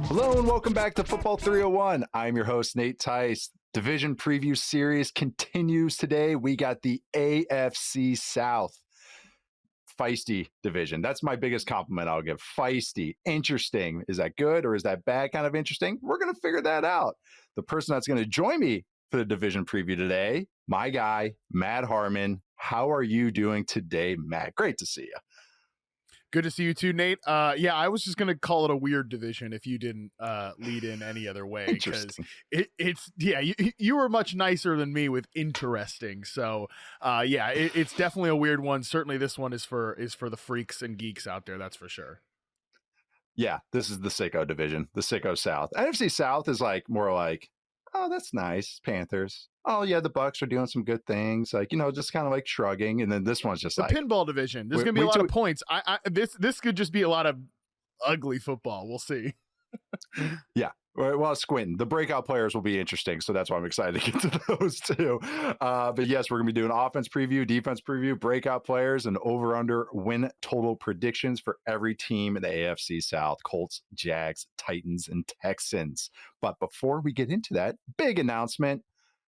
Hello and welcome back to Football 301. I'm your host, Nate Tice. Division preview series continues today. We got the AFC South. Feisty division. That's my biggest compliment I'll give. Feisty, interesting. Is that good or is that bad kind of interesting? We're going to figure that out. The person that's going to join me for the division preview today, my guy, Matt Harmon. How are you doing today, Matt? Great to see you. Good to see you too, Nate. Yeah, I was just going to call it a weird division if you didn't lead in any other way, because you were much nicer than me with interesting. So it's definitely a weird one. Certainly this one is for the freaks and geeks out there. That's for sure. Yeah, this is the sicko division, the sicko South. NFC South is like more like, oh, that's nice, Panthers. Oh yeah, the Bucks are doing some good things, like, you know, just kind of like shrugging. And then this one's just the like pinball division. There's gonna be a lot of points. This could just be a lot of ugly football. We'll see. Yeah, well, squinting. The breakout players will be interesting, so that's why I'm excited to get to those too. But yes, we're gonna be doing offense preview, defense preview, breakout players, and over/under win total predictions for every team in the AFC South: Colts, Jags, Titans, and Texans. But before we get into that, big announcement.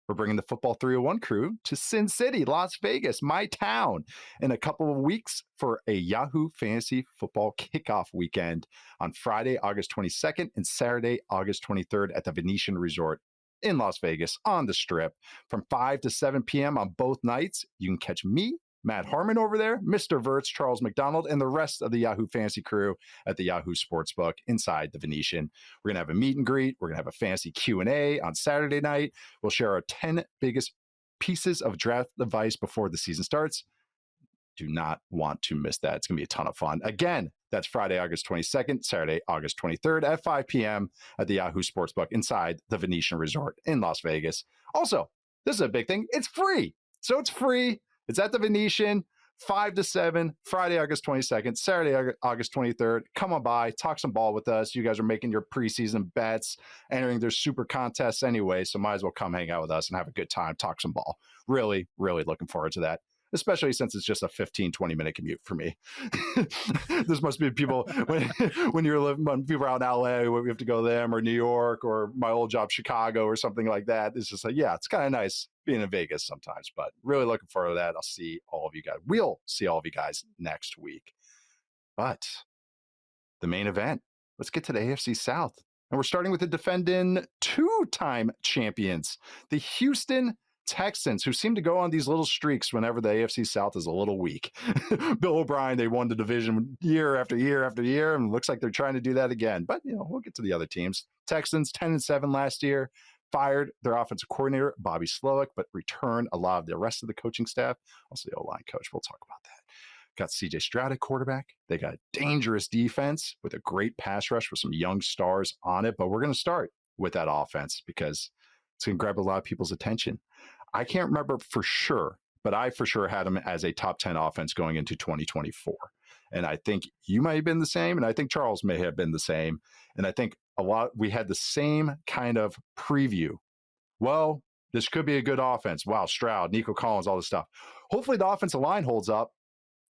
We're bringing the Football 301 crew to Sin City, Las Vegas, my town, in a couple of weeks for a Yahoo Fantasy Football Kickoff Weekend on Friday, August 22nd and Saturday, August 23rd at the Venetian Resort in Las Vegas on the Strip from 5 to 7 p.m. on both nights. You can catch me, Matt Harmon over there, Mr. Verts, Charles McDonald, and the rest of the Yahoo Fantasy crew at the Yahoo Sportsbook inside the Venetian. We're going to have a meet and greet. We're going to have a fantasy Q&A on Saturday night. We'll share our 10 biggest pieces of draft advice before the season starts. Do not want to miss that. It's going to be a ton of fun. Again, that's Friday, August 22nd, Saturday, August 23rd at 5 p.m. at the Yahoo Sportsbook inside the Venetian Resort in Las Vegas. Also, this is a big thing. It's free. So it's free. It's at the Venetian, 5 to 7, Friday, August 22nd, Saturday, August 23rd. Come on by, talk some ball with us. You guys are making your preseason bets, entering their super contests anyway, so might as well come hang out with us and have a good time, talk some ball. Really, really looking forward to that, especially since it's just a 15, 20-minute commute for me. This must be people, when you're living, when people are out in LA, we have to go to them, or New York, or my old job, Chicago, or something like that. It's just like, yeah, it's kind of nice being in Vegas sometimes, but really looking forward to that. I'll see all of you guys. We'll see all of you guys next week. But the main event, let's get to the AFC South. And we're starting with the defending two-time champions, the Houston Texans, who seem to go on these little streaks whenever the AFC South is a little weak. Bill O'Brien, they won the division year after year after year, and it looks like they're trying to do that again. But, you know, we'll get to the other teams. Texans, 10-7 last year, fired their offensive coordinator, Bobby Slowick, but returned a lot of the rest of the coaching staff. Also the O-line coach. We'll talk about that. Got C.J. Stroud at quarterback. They got dangerous defense with a great pass rush with some young stars on it. But we're going to start with that offense because it's going to grab a lot of people's attention. I can't remember for sure, but I for sure had them as a top 10 offense going into 2024. And I think you might have been the same, and I think Charles may have been the same. And I think we had the same kind of preview. Well, this could be a good offense. Wow, Stroud, Nico Collins, all this stuff. Hopefully the offensive line holds up.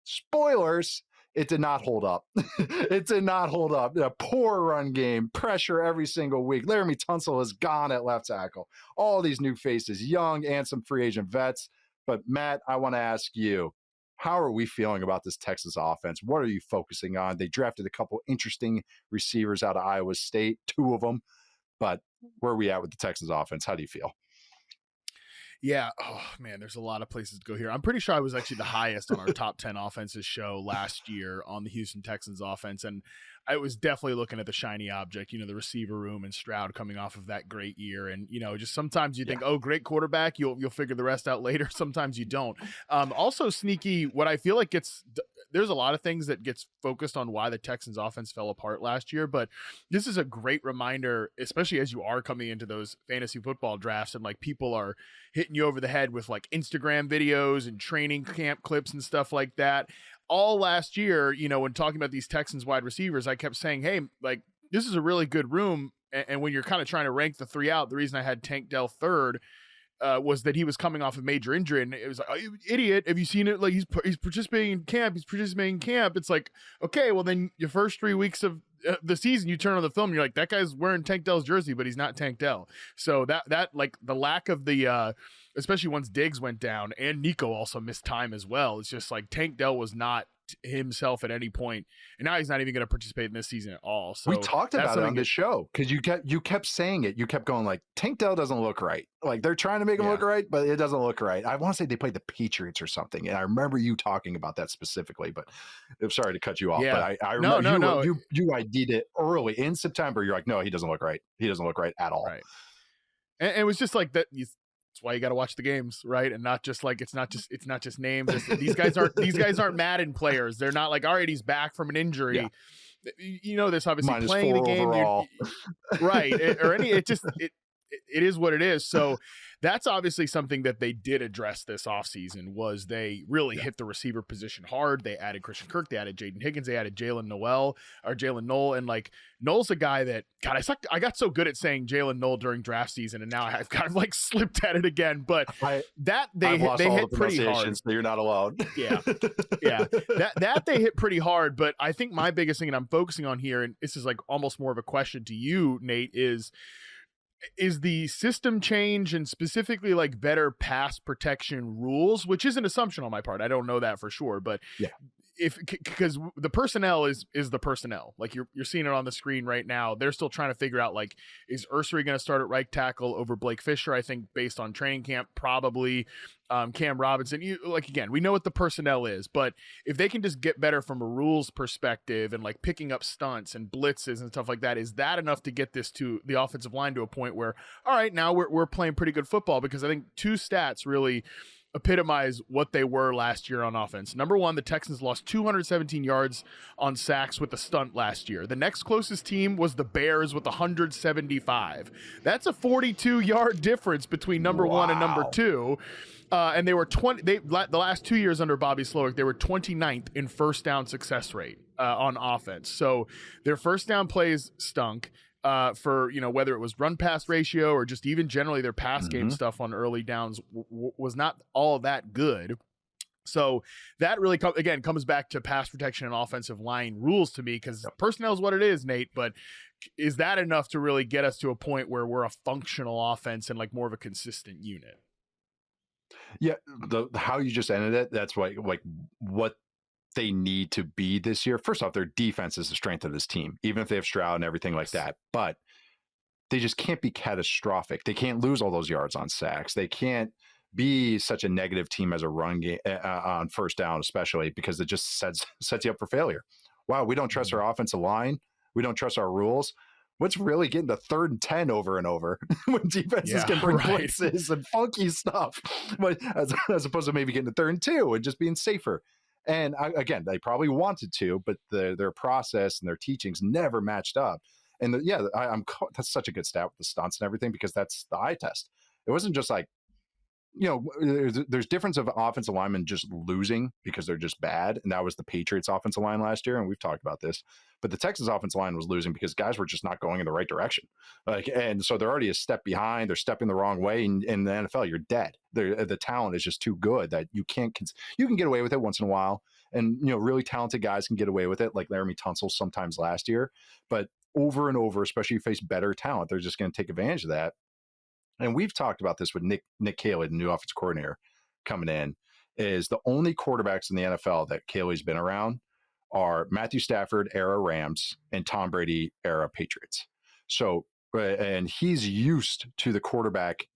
Spoilers, it did not hold up. It did not hold up. A poor run game, pressure every single week. Laramie Tunsil is gone at left tackle. All these new faces, young and some free agent vets. But Matt, I want to ask you, how are we feeling about this Texas offense? What are you focusing on? They drafted a couple interesting receivers out of Iowa State, 2 of them. But where are we at with the Texans offense? How do you feel? Yeah. Oh, man, there's a lot of places to go here. I'm pretty sure I was actually the highest on our top 10 offenses show last year on the Houston Texans offense. And I was definitely looking at the shiny object, you know, the receiver room and Stroud coming off of that great year. And, you know, just sometimes you think, oh, great quarterback, you'll figure the rest out later. Sometimes you don't. Also sneaky, what I feel like there's a lot of things that gets focused on why the Texans offense fell apart last year, but this is a great reminder, especially as you are coming into those fantasy football drafts and like people are hitting you over the head with like Instagram videos and training camp clips and stuff like that. All last year, you know, when talking about these Texans wide receivers, I kept saying, hey, like this is a really good room. And when you're kind of trying to rank the 3 out, the reason I had Tank Dell third was that he was coming off a major injury, and it was like, oh, you idiot, have you seen it? Like he's participating in camp. It's like, okay, well then your first 3 weeks of the season, you turn on the film, and you're like, that guy's wearing Tank Dell's jersey, but he's not Tank Dell. So that like the lack of the especially once Diggs went down and Nico also missed time as well. It's just like Tank Dell was not himself at any point, and now he's not even going to participate in this season at all. So we talked about it on this show because you kept saying it. You kept going like, Tank Dell doesn't look right. Like they're trying to make him look right, but it doesn't look right. I want to say they played the Patriots or something, and I remember you talking about that specifically. But I'm sorry to cut you off. But I remember you ID'd it early in September. You're like, no, he doesn't look right. He doesn't look right at all. Right. And it was just like that. That's why you got to watch the games, right? And not just like it's not just names. These guys aren't Madden players. They're not like, all right, he's back from an injury. Yeah. You know this, obviously playing the game, right? It is what it is. So that's obviously something that they did address this offseason was they really hit the receiver position hard. They added Christian Kirk, they added Jaden Higgins, they added Jalen Noel. And like Noel's a guy that, God, I got so good at saying Jalen Noel during draft season, and now I've kind of like slipped at it again. But they hit pretty hard. So you're not alone. Yeah. That they hit pretty hard. But I think my biggest thing, and I'm focusing on here, and this is like almost more of a question to you, Nate, is the system change and specifically like better pass protection rules, which is an assumption on my part. I don't know that for sure, but because the personnel is the personnel, like you're seeing it on the screen right now. They're still trying to figure out, like, is Ursery going to start at right tackle over Blake Fisher? I think based on training camp, probably. Cam Robinson, again, we know what the personnel is, but if they can just get better from a rules perspective and like picking up stunts and blitzes and stuff like that, is that enough to get this to the offensive line to a point where, all right, now we're playing pretty good football? Because I think two stats really epitomize what they were last year on offense. Number one, the Texans lost 217 yards on sacks with a stunt last year. The next closest team was the Bears with 175. That's a 42-yard difference between number one and number two. And they were the last 2 years under Bobby Slowick, they were 29th in first down success rate on offense. So their first down plays stunk. For whether it was run pass ratio or just even generally their pass game stuff on early downs was not all that good. So that really comes back to pass protection and offensive line rules to me, because personnel is what it is, Nate. But is that enough to really get us to a point where we're a functional offense and like more of a consistent unit? Yeah, how you just ended it, that's what they need to be this year. First off, their defense is the strength of this team, even if they have Stroud and everything like that. But they just can't be catastrophic. They can't lose all those yards on sacks. They can't be such a negative team as a run game on first down, especially because it just sets you up for failure. Wow, we don't trust our offensive line. We don't trust our rules. What's really getting the 3rd and 10 over and over when defenses can bring blitzes and funky stuff, but as opposed to maybe getting the 3rd and 2 and just being safer. And again, they probably wanted to, but their process and their teachings never matched up. And that's such a good stat with the stunts and everything, because that's the eye test. It wasn't just like, there's difference of offensive linemen just losing because they're just bad. And that was the Patriots offensive line last year. And we've talked about this, but the Texans offensive line was losing because guys were just not going in the right direction. And so they're already a step behind. They're stepping the wrong way. And in the NFL, you're dead. The talent is just too good that you can get away with it once in a while. And, really talented guys can get away with it, like Laramie Tunsil sometimes last year. But over and over, especially if you face better talent, they're just going to take advantage of that. And we've talked about this with Nick Caley, the new offensive coordinator coming in, is the only quarterbacks in the NFL that Caley's been around are Matthew Stafford era Rams and Tom Brady era Patriots. So, and he's used to the quarterback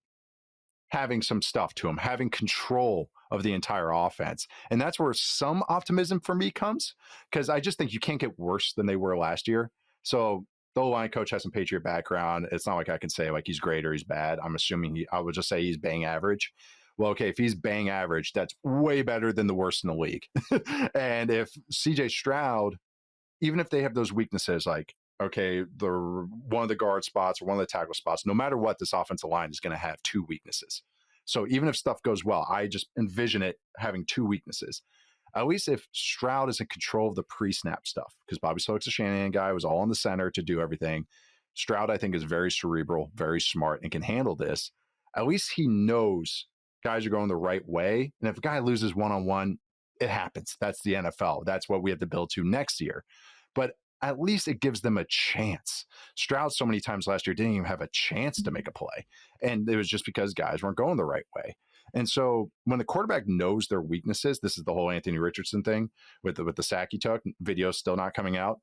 having some stuff to him, having control of the entire offense. And that's where some optimism for me comes, because I just think you can't get worse than they were last year. So the line coach has some Patriot background. It's not like I can say like he's great or he's bad. I'm assuming I would just say he's bang average. Well, okay, if he's bang average, that's way better than the worst in the league. And if CJ Stroud, even if they have those weaknesses, like, okay, one of the guard spots or one of the tackle spots, no matter what, this offensive line is going to have 2 weaknesses. So even if stuff goes well, I just envision it having 2 weaknesses. At least if Stroud is in control of the pre-snap stuff, because Bobby Slowick's a Shanahan guy, was all in the center to do everything. Stroud, I think, is very cerebral, very smart, and can handle this. At least he knows guys are going the right way. And if a guy loses one-on-one, it happens. That's the NFL. That's what we have to build to next year. But at least it gives them a chance. Stroud so many times last year didn't even have a chance to make a play. And it was just because guys weren't going the right way. And so when the quarterback knows their weaknesses, this is the whole Anthony Richardson thing with the sack he took, video still not coming out,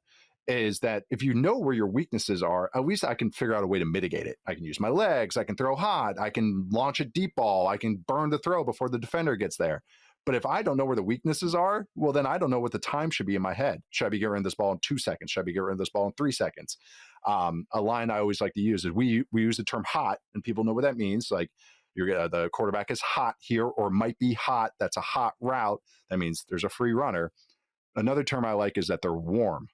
is that if you know where your weaknesses are, at least I can figure out a way to mitigate it. I can use my legs, I can throw hot, I can launch a deep ball, I can burn the throw before the defender gets there. But if I don't know where the weaknesses are, well, then I don't know what the time should be in my head. Should I be getting rid of this ball in 2 seconds? Should I be getting rid of this ball in 3 seconds? A line I always like to use is we use the term hot, and people know what that means. Like the quarterback is hot here or might be hot. That's a hot route. That means there's a free runner. Another term I like is that they're warm.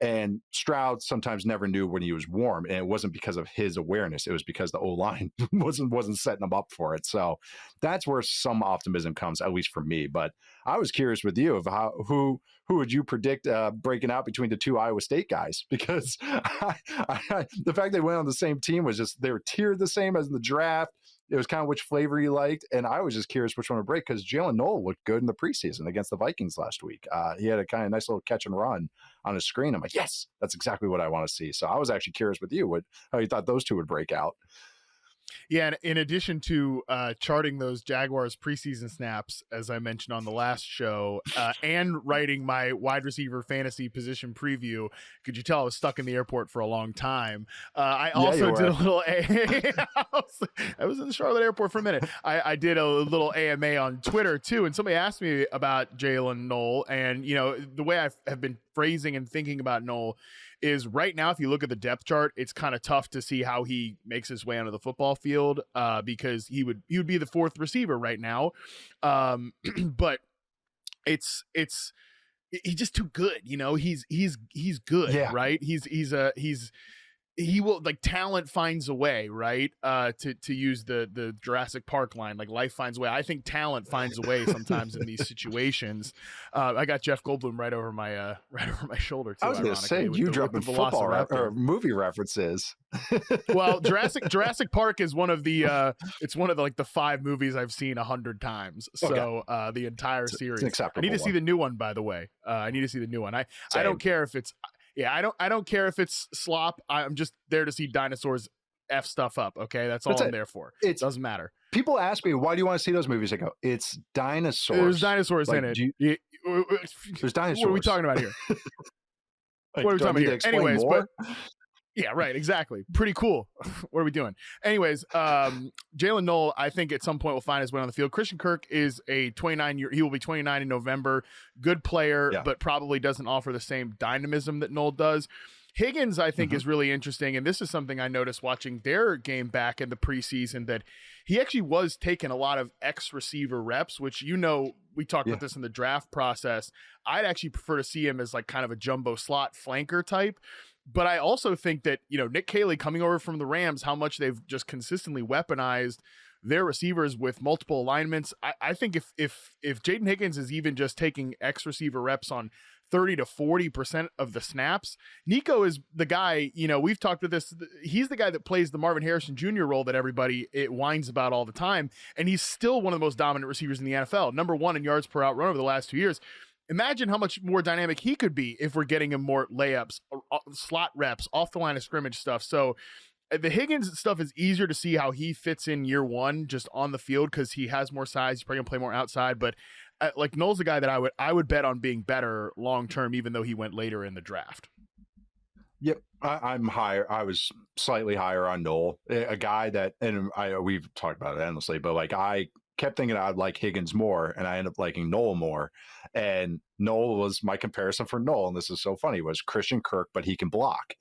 And Stroud sometimes never knew when he was warm, and it wasn't because of his awareness. It was because the O-line wasn't setting him up for it. So that's where some optimism comes, at least for me. But I was curious with you of who would you predict breaking out between the two Iowa State guys? Because the fact they went on the same team was just they were tiered the same as in the draft. It was kind of which flavor you liked. And I was just curious which one to break because Jalen Noel looked good in the preseason against the Vikings last week. He had a kind of nice little catch and run on his screen. I'm like, yes, that's exactly what I want to see. So I was actually curious with you how you thought those two would break out. Yeah, and in addition to charting those Jaguars preseason snaps, as I mentioned on the last show, and writing my wide receiver fantasy position preview, could you tell I was stuck in the airport for a long time? I also did a little I was in the Charlotte airport for a minute. I did a little AMA on Twitter too, and somebody asked me about Jalen Noel, and the way I have been phrasing and thinking about Noel is right now, if you look at the depth chart, it's kind of tough to see how he makes his way onto the football field because he would be the fourth receiver right now. But he's just too good. He's good, yeah. Right? He will, like, talent finds a way, right? To use the Jurassic Park line, like life finds a way. I think talent finds a way sometimes in these situations. I got Jeff Goldblum right over my shoulder too. I was going to say, you dropping football or movie references. Well, Jurassic Park is one of the it's one of the, like, the 5 movies I've seen 100 times. So the entire series. I need to see the new one, by the way. I need to see the new one. I don't care if it's. Yeah, I don't care if it's slop. I'm just there to see dinosaurs F stuff up. Okay, that's all I'm there for. It doesn't matter. People ask me, why do you want to see those movies? I go, it's dinosaurs. There's dinosaurs in it. There's dinosaurs. What are we talking about here? What are we talking about here? Anyways, more? Yeah, right. Exactly. Pretty cool. What are we doing? Anyways, Jalen Noel, I think at some point will find his way on the field. Christian Kirk is a 29-year. He will be 29 in November. Good player, but probably doesn't offer the same dynamism that Noel does. Higgins, I think, is really interesting, and this is something I noticed watching their game back in the preseason, that he actually was taking a lot of X-receiver reps, which, we talked about this in the draft process. I'd actually prefer to see him as, like, kind of a jumbo slot flanker type. But I also think that, Nick Caley coming over from the Rams, how much they've just consistently weaponized their receivers with multiple alignments. I think if Jaden Higgins is even just taking X receiver reps on 30 to 40% of the snaps, Nico is the guy, we've talked about this. He's the guy that plays the Marvin Harrison Jr. role that everybody whines about all the time. And he's still one of the most dominant receivers in the NFL, number 1 in yards per out run over the last 2 years. Imagine how much more dynamic he could be if we're getting him more layups, slot reps, off the line of scrimmage stuff. So the Higgins stuff is easier to see how he fits in year 1 just on the field because he has more size. He's probably going to play more outside. But like Noel's the guy that I would bet on being better long term, even though he went later in the draft. Yep, I'm higher. I was slightly higher on Noel, a guy that, and we've talked about it endlessly, but like I kept thinking I'd like Higgins more, and I ended up liking Noel more. And Noel was my comparison for Noel, and this is so funny, was Christian Kirk, but he can block.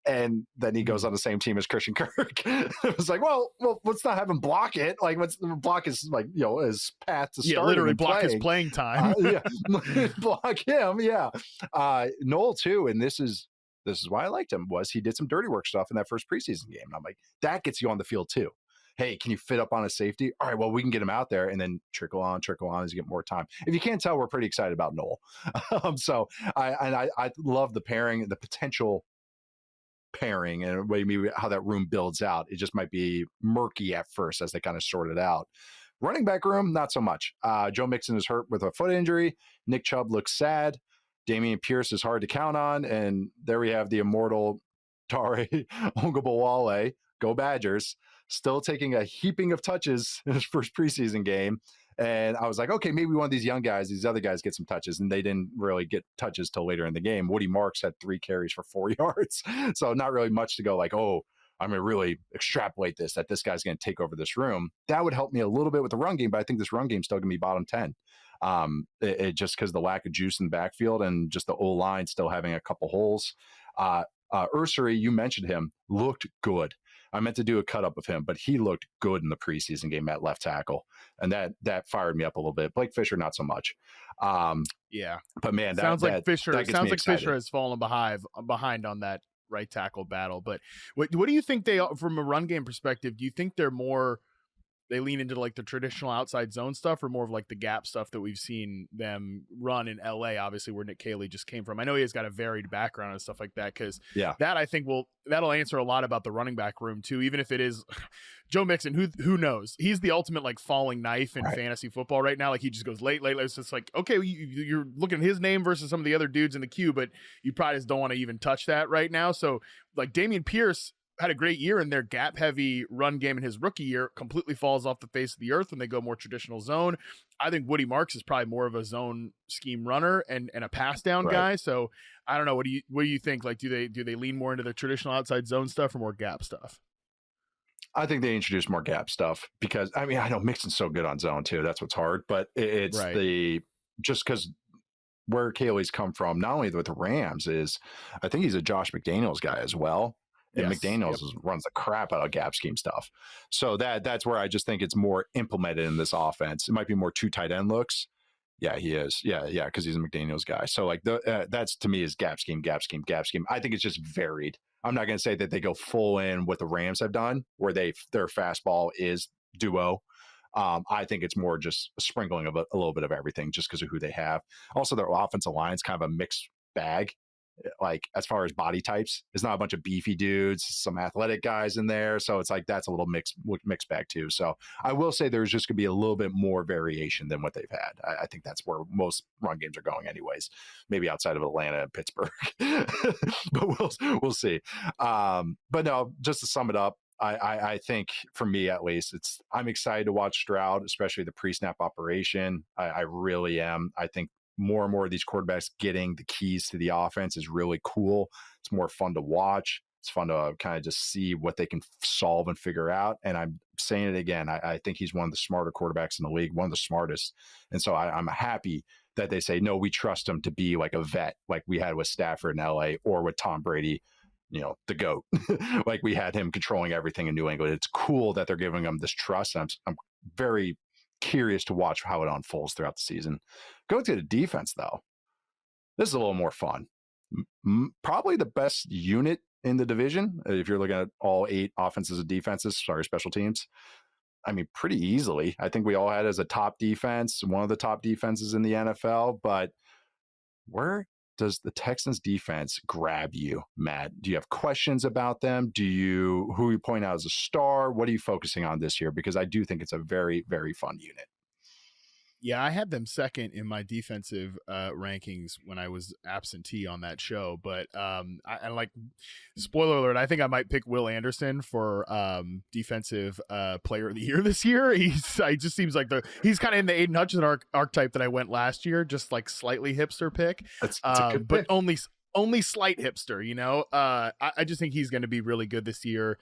And then he goes on the same team as Christian Kirk. It was like, well, let's not have him block it. Like, let's block his, like, his path to start. Literally block his playing time. Block him. Yeah. Noel too, and this is why I liked him, was he did some dirty work stuff in that first preseason game. And I'm like, that gets you on the field too. Hey, can you fit up on a safety? All right, well, we can get him out there and then trickle on as you get more time. If you can't tell, we're pretty excited about Noel. So I love the pairing, the potential pairing, and maybe how that room builds out. It just might be murky at first as they kind of sort it out. Running back room, not so much. Joe Mixon is hurt with a foot injury. Nick Chubb looks sad. Damian Pierce is hard to count on. And there we have the immortal Tare Ongabawale, go Badgers, still taking a heaping of touches in his first preseason game. And I was like, okay, maybe one of these young guys, these other guys get some touches. And they didn't really get touches till later in the game. Woody Marks had 3 carries for 4 yards. So not really much to go like, oh, I'm going to really extrapolate this, that this guy's going to take over this room. That would help me a little bit with the run game, but I think this run game is still going to be bottom 10. It just because the lack of juice in the backfield and just the O-line still having a couple holes. Ursary, you mentioned him, looked good. I meant to do a cut up of him, but he looked good in the preseason game at left tackle, and that fired me up a little bit. Blake Fisher, not so much. Yeah, but man, sounds like Fisher Fisher has fallen behind on that right tackle battle. But what do you think they are from a run game perspective? Do you think they lean into like the traditional outside zone stuff, or more of like the gap stuff that we've seen them run in LA, obviously where Nick Caley just came from? I know he has got a varied background and stuff like that, because that I think that'll answer a lot about the running back room too, even if it is Joe Mixon, who knows? He's the ultimate like falling knife in fantasy football right now. Like he just goes late. It's just like, okay, you're looking at his name versus some of the other dudes in the queue, but you probably just don't want to even touch that right now. So like Dameon Pierce had a great year in their gap heavy run game in his rookie year, completely falls off the face of the earth when they go more traditional zone. I think Woody Marks is probably more of a zone scheme runner and a pass down guy. So I don't know. What do you think? Like, do they lean more into the traditional outside zone stuff or more gap stuff? I think they introduce more gap stuff because I know Mixon's so good on zone too. That's what's hard, but it's just because where Caley's come from, not only with the Rams is, I think he's a Josh McDaniels guy as well. And McDaniels runs the crap out of gap scheme stuff. So that's where I just think it's more implemented in this offense. It might be more 2 tight end looks. Yeah, he is. Yeah, because he's a McDaniels guy. So like that's to me is gap scheme. I think it's just varied. I'm not going to say that they go full in what the Rams have done, where their fastball is duo. I think it's more just a sprinkling of a little bit of everything just because of who they have. Also, their offensive line is kind of a mixed bag. Like as far as body types, it's not a bunch of beefy dudes, some athletic guys in there. So it's like that's a little mixed bag too. So I will say there's just gonna be a little bit more variation than what they've had. I think that's where most run games are going anyways, maybe outside of Atlanta and Pittsburgh. But we'll see. But no, just to sum it up, I think for me at least, I'm excited to watch Stroud, especially the pre-snap operation. I really am. I think more and more of these quarterbacks getting the keys to the offense is really cool. It's more fun to watch. It's fun to kind of just see what they can solve and figure out. And I'm saying it again, I think he's one of the smarter quarterbacks in the league, one of the smartest. And so I'm happy that they say, no, we trust him to be like a vet, like we had with Stafford in LA or with Tom Brady, the GOAT, like we had him controlling everything in New England. It's cool that they're giving him this trust. I'm very curious to watch how it unfolds throughout the season. Going to the defense, though, this is a little more fun. Probably the best unit in the division, if you're looking at all 8 offenses and defenses, special teams. I mean, pretty easily. I think we all had as a top defense, one of the top defenses in the NFL. But where does the Texans defense grab you, Matt? Do you have questions about them? Who you point out as a star? What are you focusing on this year? Because I do think it's a very, very fun unit. Yeah, I had them second in my defensive rankings when I was absentee on that show. But I like, spoiler alert, I think I might pick Will Anderson for defensive player of the year this year. He just seems like he's kind of in the Aiden Hutchinson archetype that I went last year, just like slightly hipster pick. That's a good pick. But only slight hipster, I just think he's going to be really good this year.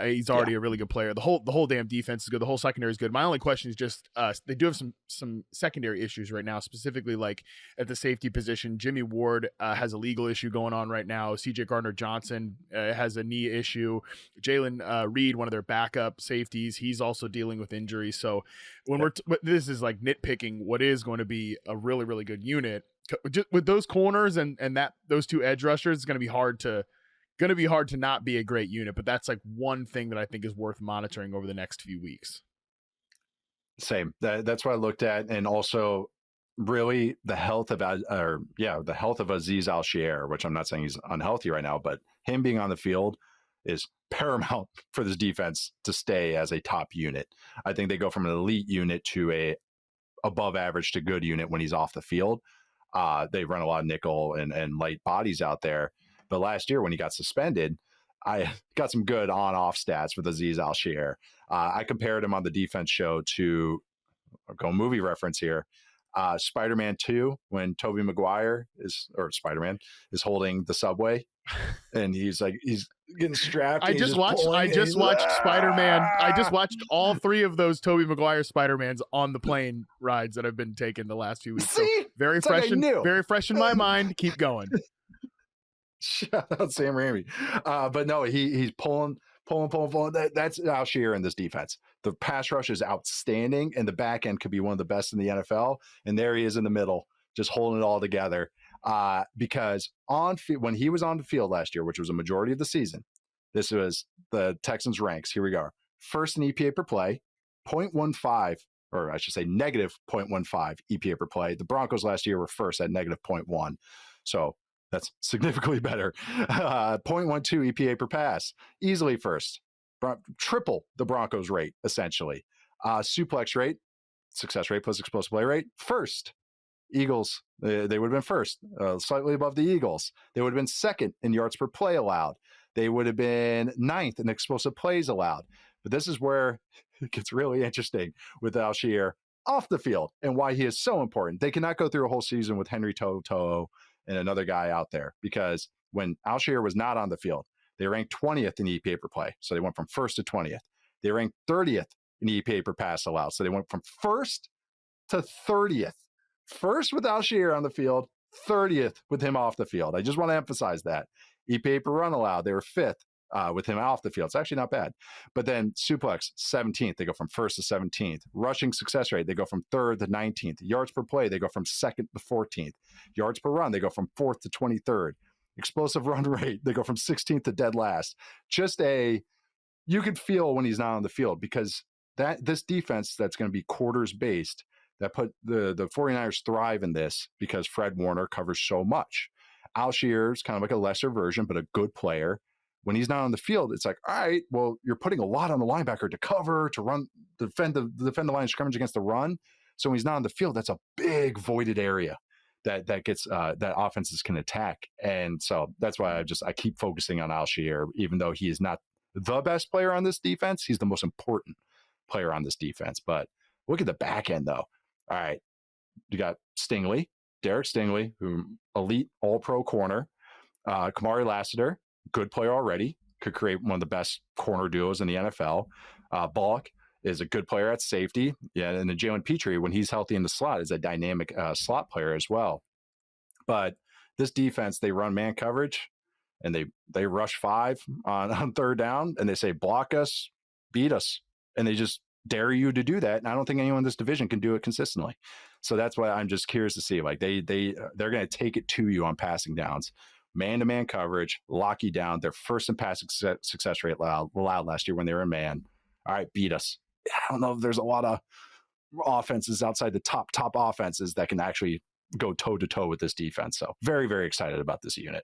He's already a really good player. The whole damn defense is good. The whole secondary is good. My only question is just they do have some secondary issues right now, specifically like at the safety position. Jimmy Ward has a legal issue going on right now. CJ Gardner-Johnson has a knee issue. Jalen Reed, one of their backup safeties, he's also dealing with injuries. So when this is like nitpicking what is going to be a really, really good unit, just with those corners and those 2 edge rushers, it's going to be hard to not be a great unit. But that's like one thing that I think is worth monitoring over the next few weeks. Same. That's what I looked at. And also really the health of Aziz Al-Shaair, which I'm not saying he's unhealthy right now, but him being on the field is paramount for this defense to stay as a top unit. I think they go from an elite unit to a above average to good unit when he's off the field. They run a lot of nickel and light bodies out there. But last year when he got suspended, I got some good on-off stats with Azeez Al-Shaair. I compared him on the defense show to, I'll go movie reference here, Spider-Man 2 when Tobey Maguire Spider-Man is holding the subway and he's getting strapped. I just watched Spider-Man. I just watched all 3 of those Tobey Maguire Spider-Mans on the plane rides that have been taken the last few weeks. See? So very fresh in my mind. Keep going. Shout out Sam Raimi. But no, he's pulling. That's Al-Shaair in this defense. The pass rush is outstanding, and the back end could be one of the best in the NFL. And there he is in the middle, just holding it all together. Because when he was on the field last year, which was a majority of the season, this was the Texans ranks. Here we go. First in EPA per play, 0.15, or I should say negative 0.15 EPA per play. The Broncos last year were first at negative 0.1. So that's significantly better. 0.12 EPA per pass, easily first. Triple the Broncos rate, essentially. Suplex rate, success rate plus explosive play rate, first. Eagles, they would have been first, slightly above the Eagles. They would have been second in yards per play allowed. They would have been ninth in explosive plays allowed. But this is where it gets really interesting with Al-Shaair off the field and why he is so important. They cannot go through a whole season with Henry To'o and another guy out there, because when Al-Shaair was not on the field, they ranked 20th in EPA per play. So they went from first to 20th. They ranked 30th in EPA per pass allowed. So they went from first to 30th. First with Al-Shaair on the field, 30th with him off the field. I just want to emphasize that. EPA per run allowed, they were 5th with him off the field. It's actually not bad. But then suplex, 17th. They go from 1st to 17th. Rushing success rate, they go from 3rd to 19th. Yards per play, they go from 2nd to 14th. Yards per run, they go from 4th to 23rd. Explosive run rate, they go from 16th to dead last. You could feel when he's not on the field, because this defense that's going to be quarters based, that put the 49ers thrive in this because Fred Warner covers so much. Al-Shaair is kind of like a lesser version, but a good player. When he's not on the field, it's like, all right, well, you're putting a lot on the linebacker to cover, to run, defend the line of scrimmage against the run. So when he's not on the field, that's a big voided area that gets that offenses can attack. And so that's why I keep focusing on Al-Shaair, even though he is not the best player on this defense. He's the most important player on this defense. But look at the back end, though. All right, you got Derek Stingley, who elite all-pro corner. Kamari Lassiter, good player already, could create one of the best corner duos in the NFL. Bullock is a good player at safety. Yeah, and then Jalen Petrie, when he's healthy in the slot, is a dynamic slot player as well. But this defense, they run man coverage, and they rush 5 on 3rd down, and they say, block us, beat us. And they just dare you to do that. And I don't think anyone in this division can do it consistently. So that's why I'm just curious to see, like they're going to take it to you on passing downs, man-to-man coverage, lock you down. They're first in passing success rate allowed last year when they were in man. All right, beat us. I don't know if there's a lot of offenses outside the top offenses that can actually go toe-to-toe with this defense. So very, very excited about this unit.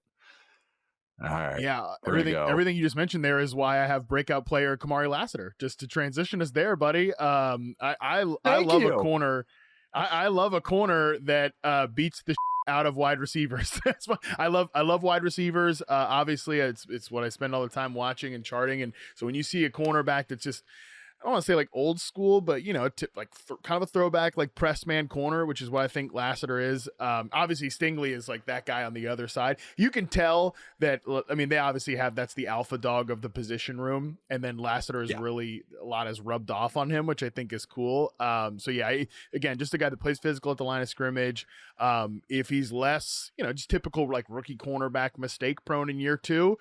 All right. Yeah, everything you just mentioned there is why I have breakout player Kamari Lassiter, just to transition us there, buddy. I love a corner. I love a corner that beats the out of wide receivers. That's why I love wide receivers. Obviously, it's what I spend all the time watching and charting. And so when you see a cornerback that's just, I don't want to say like old school, but kind of a throwback, like press man corner, which is what I think Lassiter is. Obviously Stingley is like that guy on the other side. You can tell that, I mean, they obviously that's the alpha dog of the position room. And then Lassiter is really, a lot has rubbed off on him, which I think is cool. So yeah, again, just a guy that plays physical at the line of scrimmage. If he's less, just typical like rookie cornerback mistake prone in year 2,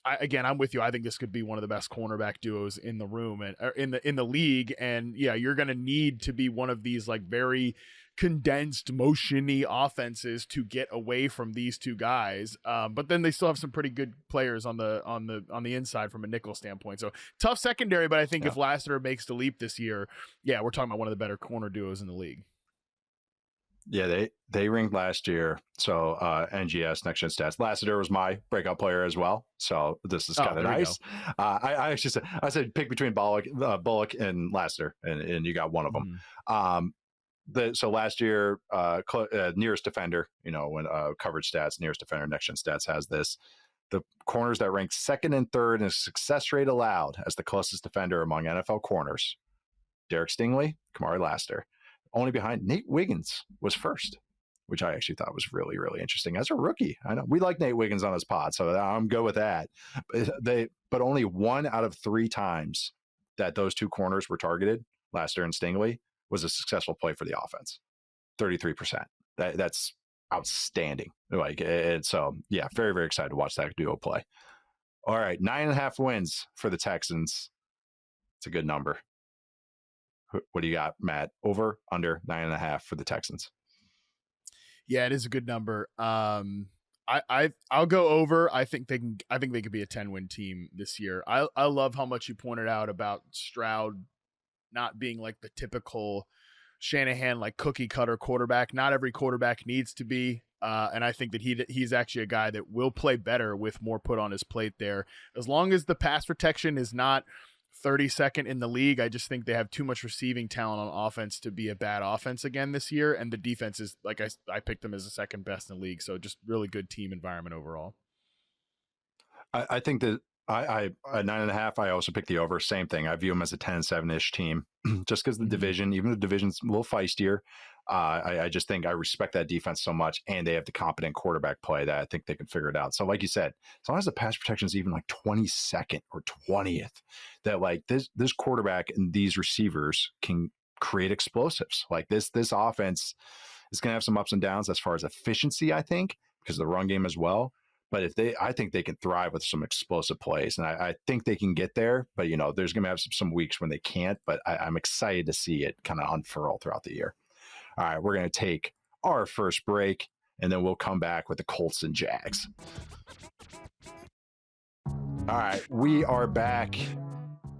I'm with you. I think this could be one of the best cornerback duos in the room and in the league. And yeah, you're going to need to be one of these like very condensed, motion-y offenses to get away from these two guys. But then they still have some pretty good players on the inside from a nickel standpoint. So tough secondary, but I think if Lassiter makes the leap this year, we're talking about one of the better corner duos in the league. Yeah, they ranked last year. So NGS, Next Gen Stats. Lassiter was my breakout player as well. So this is kind of nice. I actually said pick between Bullock and Lassiter, and you got one of them. So last year, nearest defender, when coverage stats, nearest defender, next gen stats has this. The corners that ranked second and third in success rate allowed as the closest defender among NFL corners, Derek Stingley, Kamari Laster. Only behind Nate Wiggins was first, which I actually thought was really, really interesting as a rookie. I know we like Nate Wiggins on his pod, so I'm good with that. But only 1 out of 3 times that those two corners were targeted, Laster and Stingley, was a successful play for the offense. 33%. That's outstanding. So yeah, very, very excited to watch that duo play. All right, 9.5 wins for the Texans. It's a good number. What do you got, Matt? Over, under 9.5 for the Texans? Yeah, it is a good number. I'll go over. I think they could be a 10-win team this year. I love how much you pointed out about Stroud not being like the typical Shanahan like cookie cutter quarterback. Not every quarterback needs to be. And I think that he's actually a guy that will play better with more put on his plate there. As long as the pass protection is not 32nd in the league, I just think they have too much receiving talent on offense to be a bad offense again this year. And the defense is, like I picked them as the second best in the league. So just really good team environment overall. I think that I 9.5. I also picked the over. Same thing. I view them as a 10-7-ish team, just because the division, even the division's a little feistier. I just think I respect that defense so much, and they have the competent quarterback play that I think they can figure it out. So, like you said, as long as the pass protection is even like 22nd or 20th, that like this quarterback and these receivers can create explosives. Like this offense is going to have some ups and downs as far as efficiency, I think, because of the run game as well. But I think they can thrive with some explosive plays, and I think they can get there. But there's going to have some weeks when they can't. But I'm excited to see it kind of unfurl throughout the year. All right, we're going to take our first break, and then we'll come back with the Colts and Jags. All right, we are back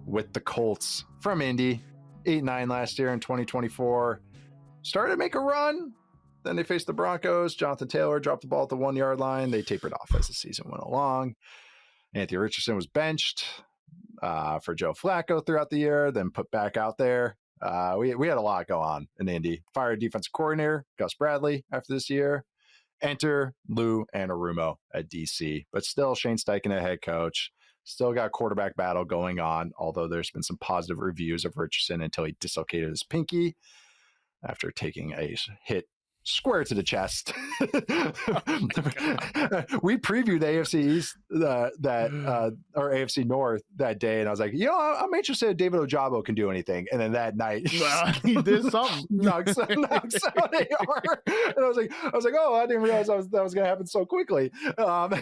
with the Colts from Indy, 8-9 last year in 2024. Started to make a run. Then they faced the Broncos. Jonathan Taylor dropped the ball at the 1-yard line. They tapered off as the season went along. Anthony Richardson was benched for Joe Flacco throughout the year, then put back out there. We had a lot go on in Indy. Fired defensive coordinator Gus Bradley after this year. Enter Lou Anarumo at DC. But still, Shane Steichen, a head coach. Still got quarterback battle going on, although there's been some positive reviews of Richardson until he dislocated his pinky after taking a hit square to the chest. We previewed the AFC East or AFC North that day, and I was like, I'm interested if David Ojabo can do anything. And then that night, he did something. knocks out AR. And I was like, oh, I didn't realize that was going to happen so quickly. But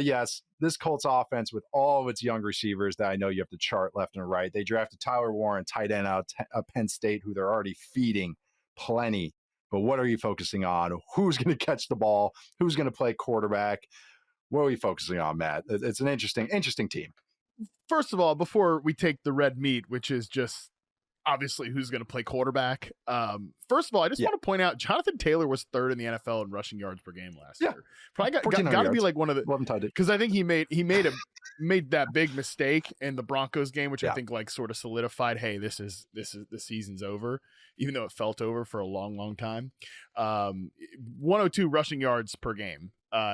yes, this Colts offense with all of its young receivers that I know you have to chart left and right. They drafted Tyler Warren, tight end out of Penn State, who they're already feeding plenty. But what are you focusing on? Who's going to catch the ball? Who's going to play quarterback? What are we focusing on, Matt? It's an interesting team. First of all, before we take the red meat, which is just obviously who's going to play quarterback. First of all, I just want to point out Jonathan Taylor was third in the NFL in rushing yards per game last year. Probably got to be like one of the, because I think he made that big mistake in the Broncos game, which I think like sort of solidified, hey, this is the season's over, even though it felt over for a long time. 102 rushing yards per game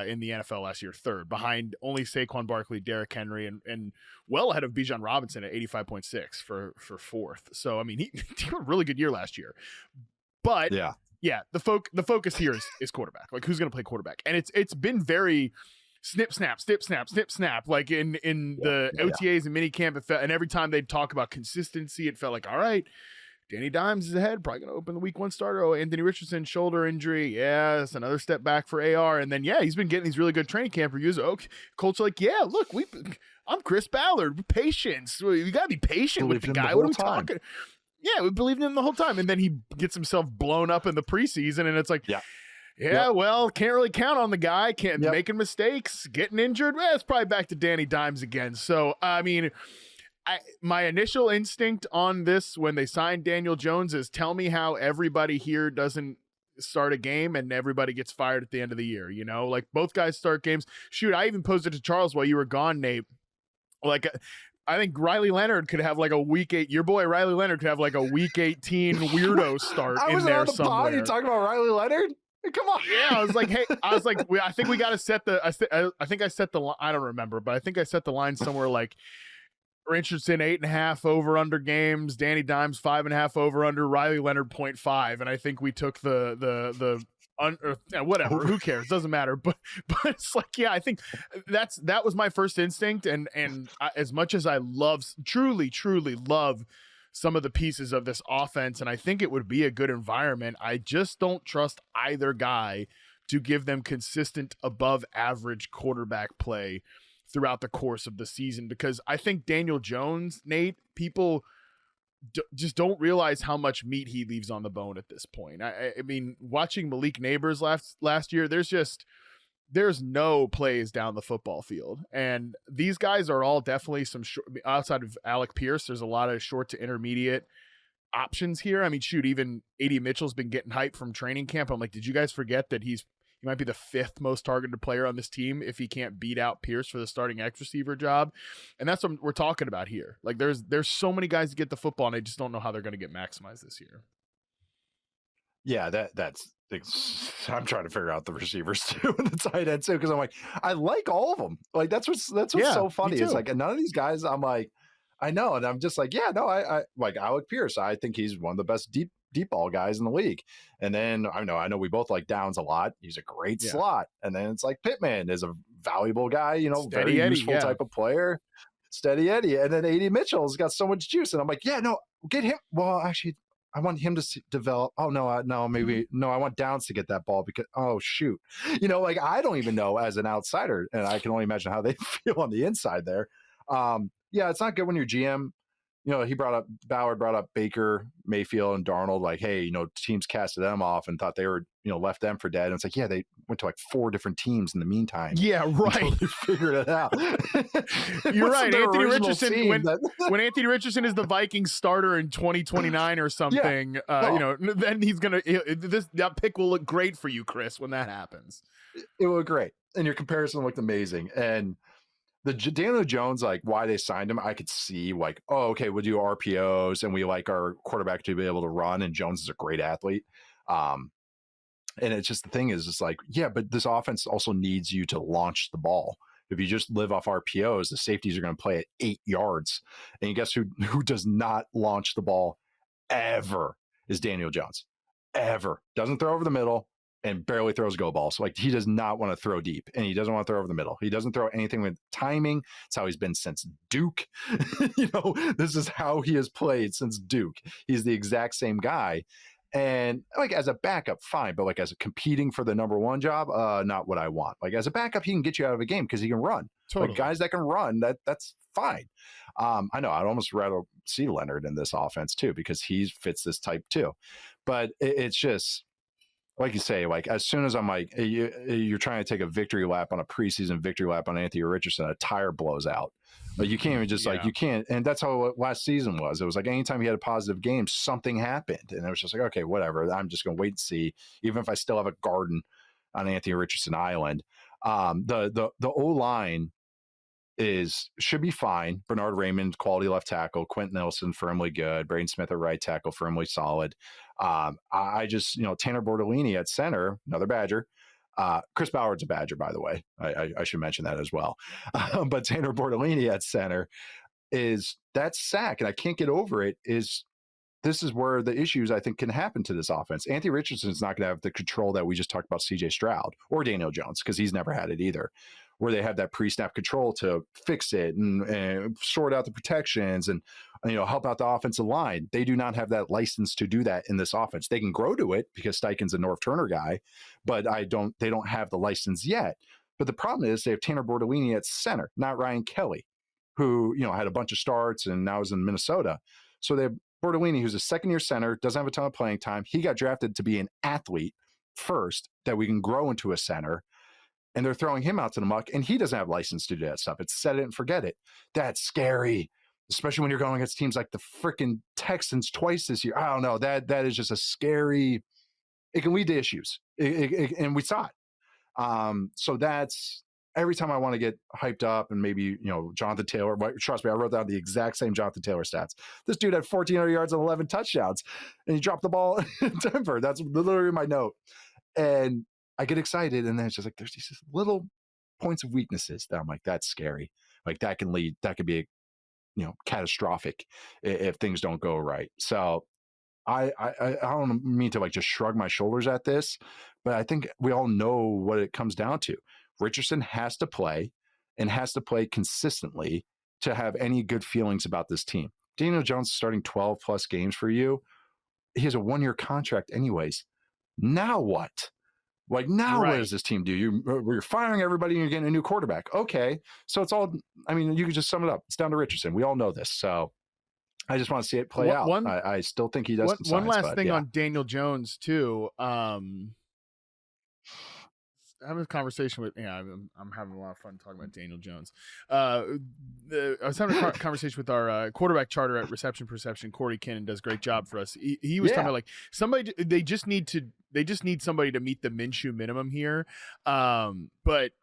in the NFL last year, third, behind only Saquon Barkley, Derrick Henry, and well ahead of Bijan Robinson at 85.6 for fourth. So I mean, he had a really good year last year. But the focus here is quarterback. Like, who's going to play quarterback? And it's been very snip snap, like in the OTAs and minicamp. And every time they'd talk about consistency, it felt like, all right, Danny Dimes is ahead, probably going to open the week 1 starter. Oh, Anthony Richardson, shoulder injury. Yeah, it's another step back for AR. And then, he's been getting these really good training camp reviews. Okay, Colts are like, look, I'm Chris Ballard. Patience. You got to be patient with the guy. What are we talking? Yeah, we believed in him the whole time. And then he gets himself blown up in the preseason. And it's like, well, can't really count on the guy. Making mistakes, getting injured. Well, it's probably back to Danny Dimes again. So, I mean, my initial instinct on this when they signed Daniel Jones is tell me how everybody here doesn't start a game and everybody gets fired at the end of the year. Like both guys start games. Shoot, I even posed it to Charles while you were gone, Nate. Like I think Riley Leonard could have like a week 8. Your boy Riley Leonard could have like a week 18 weirdo start in there somewhere. Pod, you talking about Riley Leonard? Come on. Yeah, I was like, I think we got to set the. I think I set the. I don't remember, but I think I set the line somewhere like Richardson 8.5 over under games, Danny Dimes 5.5 over under, Riley Leonard 0.5, and I think we took the whatever. Who cares? Doesn't matter. But it's like, yeah, I think that was my first instinct, and as much as I truly love some of the pieces of this offense, and I think it would be a good environment, I just don't trust either guy to give them consistent above average quarterback play throughout the course of the season, because I think Daniel Jones, Nate, people just don't realize how much meat he leaves on the bone at this point. I mean, watching Malik Neighbors last year, there's no plays down the football field, and these guys are all definitely some outside of Alec Pierce. There's a lot of short to intermediate options here. I mean, shoot, even A.D. Mitchell's been getting hyped from training camp. I'm like, did you guys forget that he might be the 5th most targeted player on this team if he can't beat out Pierce for the starting X receiver job? And that's what we're talking about here. Like, there's so many guys to get the football, and I just don't know how they're going to get maximized this year. Yeah, that's I'm trying to figure out the receivers too and the tight end too, because I'm like, I like all of them. Like, that's what's so funny. It's like, none of these guys, I'm like, I know, and I'm just like, yeah, no, I like Alec Pierce. I think he's one of the best deep ball guys in the league. And then I know we both like Downs a lot. He's a great slot. And then it's like Pittman is a valuable guy, Steady very Eddie, useful type of player. Steady Eddie. And then A.D. Mitchell's got so much juice. And I'm like, yeah, no, get him. Well, actually, I want him to develop. Oh, no, I want Downs to get that ball because, oh, shoot. Like, I don't even know as an outsider, and I can only imagine how they feel on the inside there. Yeah, it's not good when your GM, Ballard brought up Baker, Mayfield, and Darnold, like, hey, teams casted them off and thought they were, left them for dead. And it's like, yeah, they went to like 4 different teams in the meantime. Yeah, right. They figured it out. You're right. Anthony Richardson, when Anthony Richardson is the Vikings starter in 2029 or something, then he's going to, that pick will look great for you, Chris, when that happens. It will look great. And your comparison looked amazing. And the Daniel Jones, like, why they signed him, I could see, like, oh, okay, we'll do RPOs and we like our quarterback to be able to run, and Jones is a great athlete. And it's just, the thing is, it's like, yeah, but this offense also needs you to launch the ball. If you just live off RPOs, the safeties are going to play at 8 yards. And guess who does not launch the ball ever is Daniel Jones. Ever. Doesn't throw over the middle and barely throws go balls. Like, he does not want to throw deep, and he doesn't want to throw over the middle. He doesn't throw anything with timing. It's how he's been since Duke. This is how he has played since Duke. He's the exact same guy. And like, as a backup, fine, but like as a competing for the number 1 job, not what I want. Like, as a backup, he can get you out of a game because he can run. Totally. Like, guys that can run, that's fine. I know I'd almost rather see Leonard in this offense too, because he fits this type too. But it's just, like you say, like, as soon as I'm like, you're trying to take a victory lap on a preseason victory lap on Anthony Richardson, a tire blows out. Like, you can't even just like, you can't. And that's how last season was. It was like, anytime he had a positive game, something happened. And it was just like, okay, whatever. I'm just going to wait and see, even if I still have a garden on Anthony Richardson Island. The O-line should be fine. Bernard Raymond, quality left tackle. Quentin Nelson, firmly good. Braden Smith at right tackle, firmly solid. I just, Tanner Bortolini at center, another Badger. Chris Ballard's a Badger, by the way. I should mention that as well. But Tanner Bortolini at center is that sack, and I can't get over it. This is where the issues, I think, can happen to this offense. Anthony Richardson's not going to have the control that we just talked about CJ Stroud or Daniel Jones, because he's never had it either, where they have that pre-snap control to fix it and sort out the protections and help out the offensive line. They do not have that license to do that in this offense. They can grow to it because Steichen's a North Turner guy, but they don't have the license yet. But the problem is they have Tanner Bortolini at center, not Ryan Kelly, who had a bunch of starts and now is in Minnesota. So they have Bortolini, who's a second-year center, doesn't have a ton of playing time. He got drafted to be an athlete first that we can grow into a center. And they're throwing him out to the muck, and he doesn't have license to do that stuff. It's set it and forget it. That's scary, especially when you're going against teams like the freaking Texans twice this year. I don't know. That is just a scary. It can lead to issues, and we saw it. So that's every time I want to get hyped up and maybe, Jonathan Taylor, trust me, I wrote down the exact same Jonathan Taylor stats. This dude had 1,400 yards and 11 touchdowns, and he dropped the ball in Denver. That's literally my note. And I get excited, and then it's just like, there's these little points of weaknesses that I'm like, that's scary. Like that could be, catastrophic if things don't go right. So I don't mean to like just shrug my shoulders at this, but I think we all know what it comes down to. Richardson has to play and has to play consistently to have any good feelings about this team. Daniel Jones starting 12 plus games for you. He has a 1-year contract anyways. Now what? Like now, What does this team do? You're firing everybody and you're getting a new quarterback. Okay. So it's all, you could just sum it up. It's down to Richardson. We all know this. So I just want to see it play out. I still think he does. One last thing on Daniel Jones too. Having a conversation with I'm having a lot of fun talking about Daniel Jones. I was having a conversation with our quarterback charter at Reception Perception. Corey Kinnan does a great job for us. He was talking about like somebody they just need somebody to meet the Minshew minimum here. But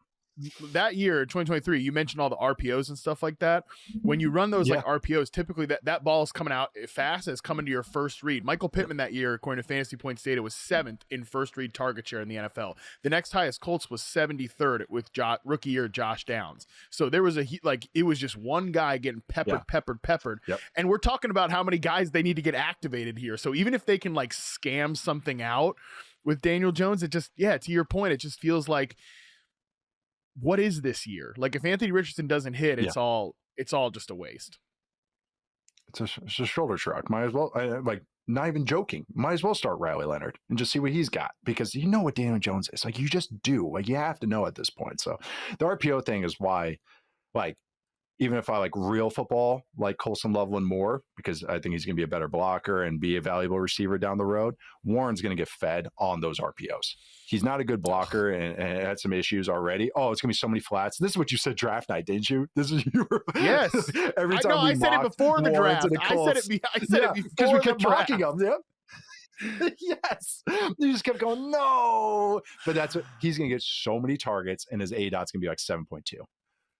that year, 2023, you mentioned all the RPOs and stuff like that. When you run those like RPOs, typically that ball is coming out fast as coming to your first read. Michael Pittman that year, according to Fantasy Points data, was 7th in first read target share in the NFL. The next highest Colts was 73rd with rookie year Josh Downs. So there was it was just one guy getting peppered. Yep. And we're talking about how many guys they need to get activated here. So even if they can like scam something out with Daniel Jones, it just, to your point, it just feels like, what is this year? Like if Anthony Richardson doesn't hit, it's all just a waste. It's a shoulder shrug. Might as well, not even joking. Might as well start Riley Leonard and just see what he's got, because you know what Daniel Jones is. Like you just do. Like you have to know at this point. So the RPO thing is why, like, even if I like real football, like Colson Loveland more, because I think he's going to be a better blocker and be a valuable receiver down the road, Warren's going to get fed on those RPOs. He's not a good blocker and had some issues already. Oh, it's going to be so many flats. This is what you said draft night, didn't you? This is you. Yes. Every time I said it before the draft. I said it before we kept mocking him. Yeah. Yes. You just kept going, no. But that's what he's going to get, so many targets, and his ADOT's going to be like 7.2.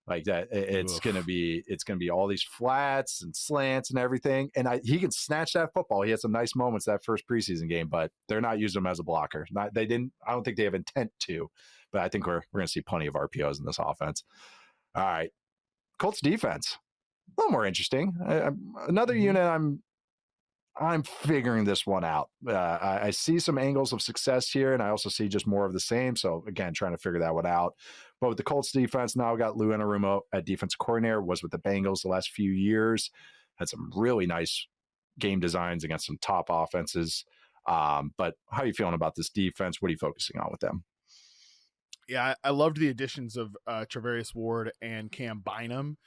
Like that, it's gonna be all these flats and slants and everything. And he can snatch that football. He had some nice moments that first preseason game, but they're not using him as a blocker. I don't think they have intent to, but I think we're gonna see plenty of RPOs in this offense. All right, Colts defense, a little more interesting. Another unit I'm figuring this one out. I see some angles of success here, and I also see just more of the same. So again, trying to figure that one out. But with the Colts defense, now we got Lou Anarumo at defense coordinator, was with the Bengals the last few years, had some really nice game designs against some top offenses. But how are you feeling about this defense? What are you focusing on with them? Yeah, I loved the additions of Travarius Ward and Cam Bynum.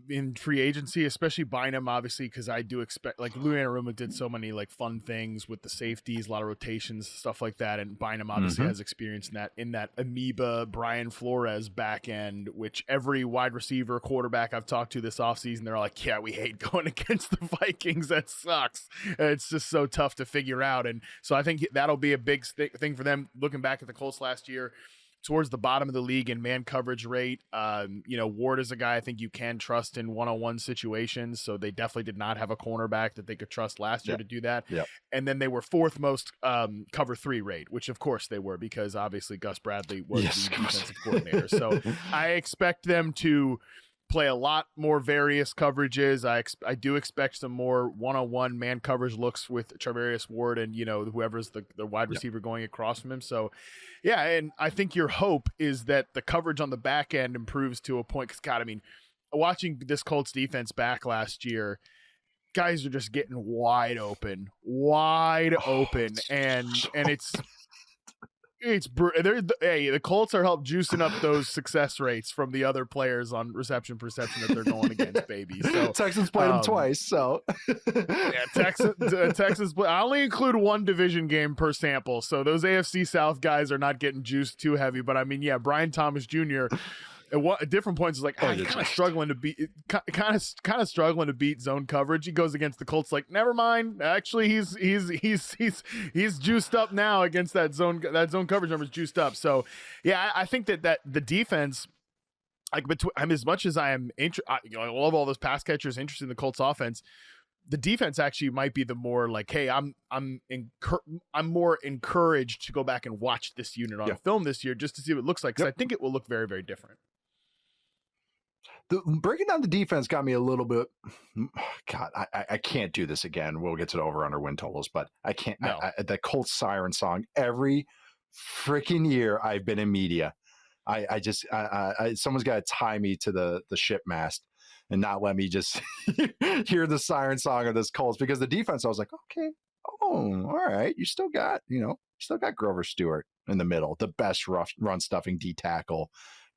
In free agency, especially Bynum, obviously, because I do expect, like, Lou Anarumo did so many like fun things with the safeties, a lot of rotations, stuff like that, and Bynum obviously has experience in that amoeba Brian Flores back end, which every wide receiver quarterback I've talked to this offseason, they're like, yeah, we hate going against the Vikings, that sucks. It's just so tough to figure out. And so I think that'll be a big thing for them. Looking back at the Colts last year, towards the bottom of the league in man coverage rate. Ward is a guy I think you can trust in one-on-one situations. So they definitely did not have a cornerback that they could trust last year to do that. Yep. And then they were 4th most cover 3 rate, which of course they were, because obviously Gus Bradley was the defensive coordinator. So I expect them to play a lot more various coverages. I do expect some more one-on-one man coverage looks with Travarius Ward and, whoever's the wide receiver going across from him. So, yeah, and I think your hope is that the coverage on the back end improves to a point. Because, God, I mean, watching this Colts defense back last year, guys are just getting wide open, and it's the Colts are helped juicing up those success rates from the other players on reception perception that they're going against, baby. So Texans played them twice, so Texans. I only include one division game per sample, so those AFC South guys are not getting juiced too heavy. But I mean, Brian Thomas Jr. At different points, it's like he's kind of struggling to beat zone coverage. He goes against the Colts, like, never mind. Actually, he's juiced up now against that zone coverage number's juiced up. So, yeah, I think that the defense, like, I'm as much as I am I love all those pass catchers interested in the Colts offense. The defense actually might be the more like, hey, I'm more encouraged to go back and watch this unit on film this year just to see what it looks like, because I think it will look very, very different. Breaking down the defense got me a little bit. God, I can't do this again. We'll get to the over/under win totals, but I can't. No. The Colts siren song every freaking year I've been in media. I just someone's got to tie me to the ship mast and not let me just hear the siren song of this Colts, because the defense, I was like, okay, all right, you still got Grover Stewart in the middle, the best run stuffing D tackle.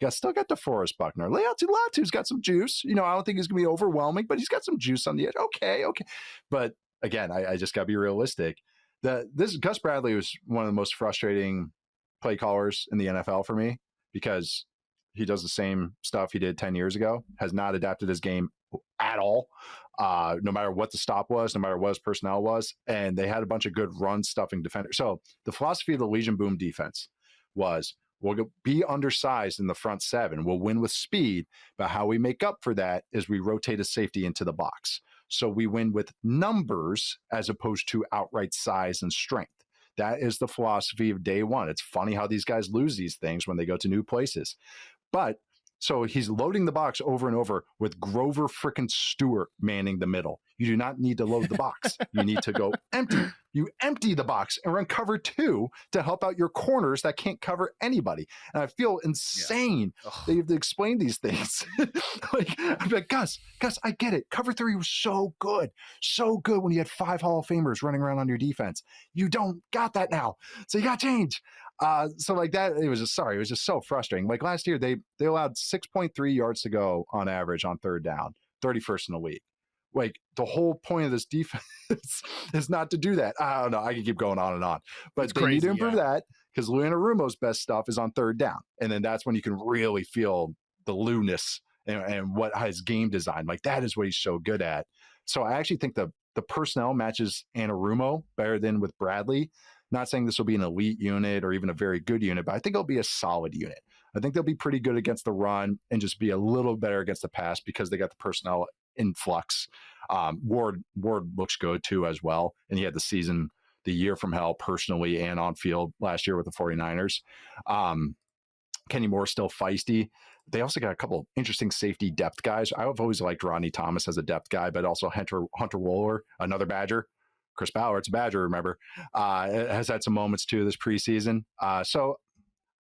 Still got DeForest Buckner. Latu's got some juice. I don't think he's going to be overwhelming, but he's got some juice on the edge. Okay. But again, I just got to be realistic. This Gus Bradley was one of the most frustrating play callers in the NFL for me, because he does the same stuff he did 10 years ago, has not adapted his game at all, no matter what the stop was, no matter what his personnel was. And they had a bunch of good run stuffing defenders. So the philosophy of the Legion Boom defense was, we'll be undersized in the front seven. We'll win with speed, but how we make up for that is we rotate a safety into the box. So we win with numbers as opposed to outright size and strength. That is the philosophy of day one. It's funny how these guys lose these things when they go to new places. But so he's loading the box over and over with Grover frickin' Stewart manning the middle. You do not need to load the box. You need to go empty. You empty the box and run cover two to help out your corners that can't cover anybody. And I feel insane that you have to explain these things. I'm like, Gus, I get it. Cover three was so good when you had 5 Hall of Famers running around on your defense. You don't got that now. So you got to change. So like that, it was just so frustrating. Like last year, they allowed 6.3 yards to go on average on third down, 31st in the league. Like the whole point of this defense is not to do that. I don't know. I can keep going on and on, but they need to improve that, because Lou Anarumo's best stuff is on third down. And then that's when you can really feel the Lou-ness and what his game design, like that is what he's so good at. So I actually think the personnel matches Anarumo better than with Bradley. Not saying this will be an elite unit or even a very good unit, but I think it'll be a solid unit. I think they'll be pretty good against the run and just be a little better against the pass because they got the personnel in flux. Ward looks good too as well. And he had the year from hell personally and on field last year with the 49ers. Kenny Moore's still feisty. They also got a couple interesting safety depth guys. I've always liked Rodney Thomas as a depth guy, but also Hunter Wohler, another Badger. Chris Ballard's a Badger, remember, has had some moments too this preseason. So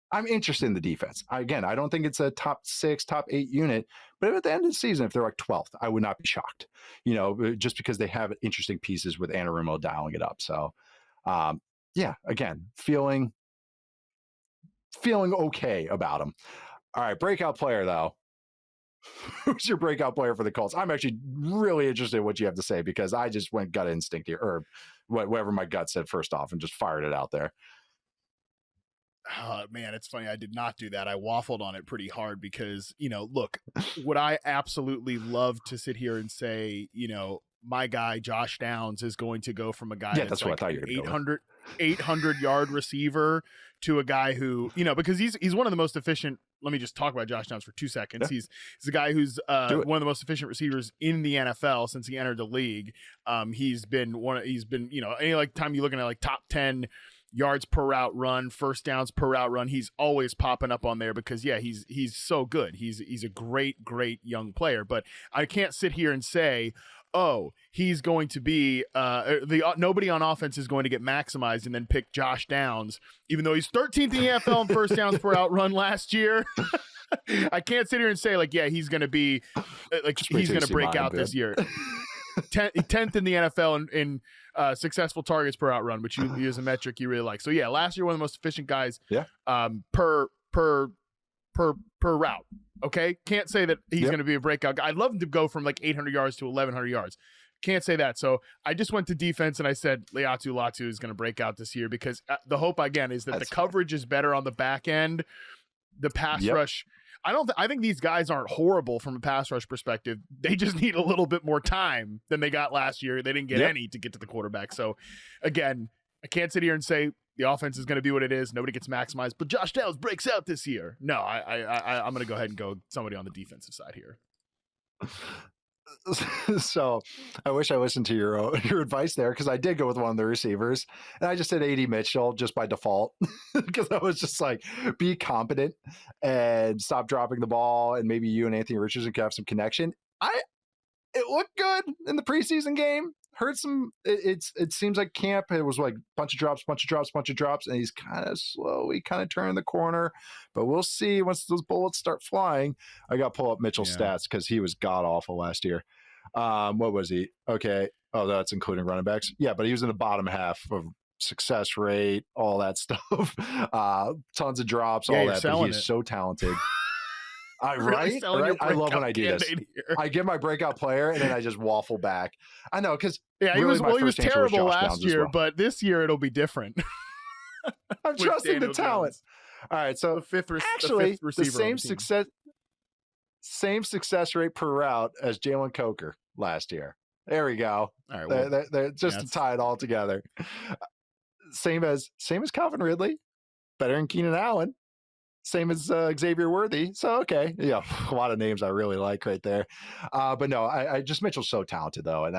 I'm interested in the defense. Again, I don't think it's a top 6, top 8 unit, but at the end of the season, if they're like 12th, I would not be shocked, just because they have interesting pieces with Anarumo dialing it up. So, again, feeling okay about them. All right, breakout player, though. Who's your breakout player for the Colts? I'm actually really interested in what you have to say, because I just went gut instinct here, or whatever my gut said first off, and just fired it out there. Man, it's funny. I did not do that. I waffled on it pretty hard because, look, would I absolutely love to sit here and say, my guy, Josh Downs, is going to go from a guy that's like an 800 yard receiver to a guy who, because he's one of the most efficient. Let me just talk about Josh Downs for 2 seconds. Yeah. He's a guy who's one of the most efficient receivers in the NFL since he entered the league. He's been any like time you're looking at like top 10 yards per route run, first downs per route run, he's always popping up on there because he's so good. He's a great young player, but I can't sit here and say, oh, he's going to be nobody on offense is going to get maximized and then pick Josh Downs, even though he's 13th in the NFL in first downs per out run last year. I can't sit here and say he's going to be he's going to break out this year. 10th in the NFL in successful targets per out run, which you use a metric you really like. So last year one of the most efficient guys per route. Okay, can't say that he's going to be a breakout guy. I'd love him to go from like 800 yards to 1,100 yards. Can't say that. So I just went to defense and I said Latu is going to break out this year because the hope again is that the coverage is better on the back end. The pass rush. I think these guys aren't horrible from a pass rush perspective. They just need a little bit more time than they got last year. They didn't get any to get to the quarterback. So again, I can't sit here and say the offense is going to be what it is. Nobody gets maximized, but Josh Downs breaks out this year. No, I'm going to go ahead and go somebody on the defensive side here. So I wish I listened to your advice there, because I did go with one of the receivers, and I just said AD Mitchell just by default, because I was just like, be competent and stop dropping the ball, and maybe you and Anthony Richardson could have some connection. It looked good in the preseason game. Heard some. It seems like camp. It was like bunch of drops, and he's kind of slowly turning the corner. But we'll see once those bullets start flying. I got to pull up Mitchell's stats because he was god awful last year. What was he? Okay. Oh, that's including running backs. Yeah, but he was in the bottom half of success rate, all that stuff. Tons of drops, all that. But he's so talented. Right? I love when I do this. I give my breakout player and then I just waffle back. I know, because he was terrible last year, but this year it'll be different. I'm trusting the talent. All right, so the same success rate per route as Jalen Coker last year. There we go. All right, well, they're just to tie it all together. Same as Calvin Ridley, better than Keenan Allen. Same as Xavier Worthy. So, okay. Yeah, a lot of names I really like right there. But no, I just Mitchell's so talented, though. And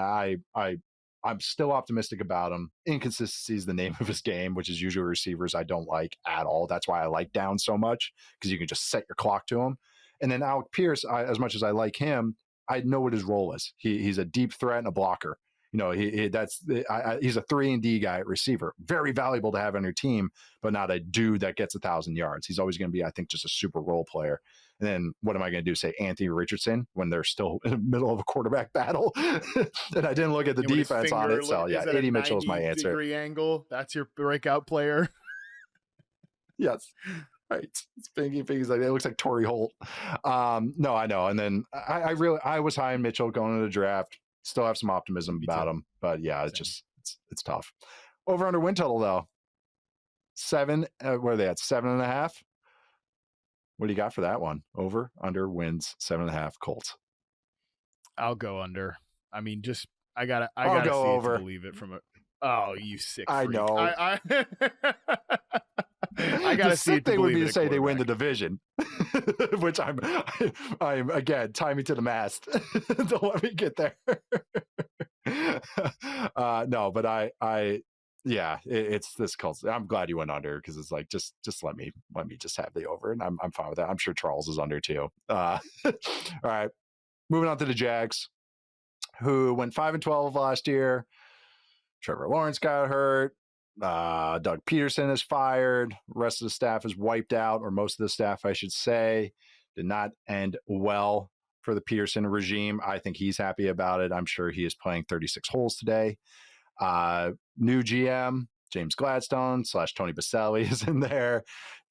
I'm still optimistic about him. Inconsistency is the name of his game, which is usually receivers I don't like at all. That's why I like Downs so much, because you can just set your clock to him. And then Alec Pierce, as much as I like him, I know what his role is. He's a deep threat and a blocker. You know, he's a 3-and-D guy at receiver. Very valuable to have on your team, but not a dude that gets 1,000 yards. He's always going to be, I think, just a super role player. And then what am I going to do? Say Anthony Richardson when they're still in the middle of a quarterback battle? And I didn't look at the defense on it. So yeah, AD Mitchell is my answer. Degree angle. That's your breakout player. Yes. Right. It's fingers like it looks like Torrey Holt. No, I know. And then I was high in Mitchell going into the draft. Still have some optimism about him, but yeah, it's tough. Over under win total though. 7. What are they at? 7.5. What do you got for that one? Over under wins 7.5 Colts. I'll go under. I mean, I gotta go see over. It to believe it from a. Oh, you sick! I freak. know. I gotta see it. The thing would be to say they win the division, which I'm again tie me to the mast. Don't let me get there. No, but it's this Colts. I'm glad you went under, because it's like just let me just have the over, and I'm fine with that. I'm sure Charles is under too. All right, moving on to the Jags, who went 5-12 last year. Trevor Lawrence got hurt. Doug Peterson is fired. The rest of the staff is wiped out, or most of the staff, I should say. Did not end well for the Peterson regime. I think he's happy about it. I'm sure he is playing 36 holes today. New GM, James Gladstone / Tony Baselli is in there.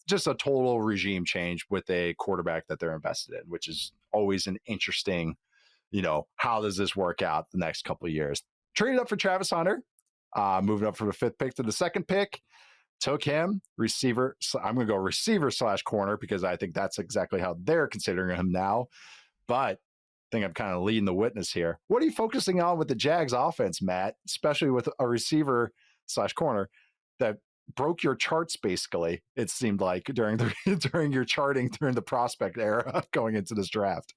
Just a total regime change with a quarterback that they're invested in, which is always an interesting, how does this work out the next couple of years? Traded up for Travis Hunter. Moving up from the 5th pick to the 2nd pick, took him receiver. I'm going to go receiver / corner, because I think that's exactly how they're considering him now. But I think I'm kind of leading the witness here. What are you focusing on with the Jags offense, Matt, especially with a receiver / corner that broke your charts, basically, it seemed like, during your charting during the prospect era going into this draft?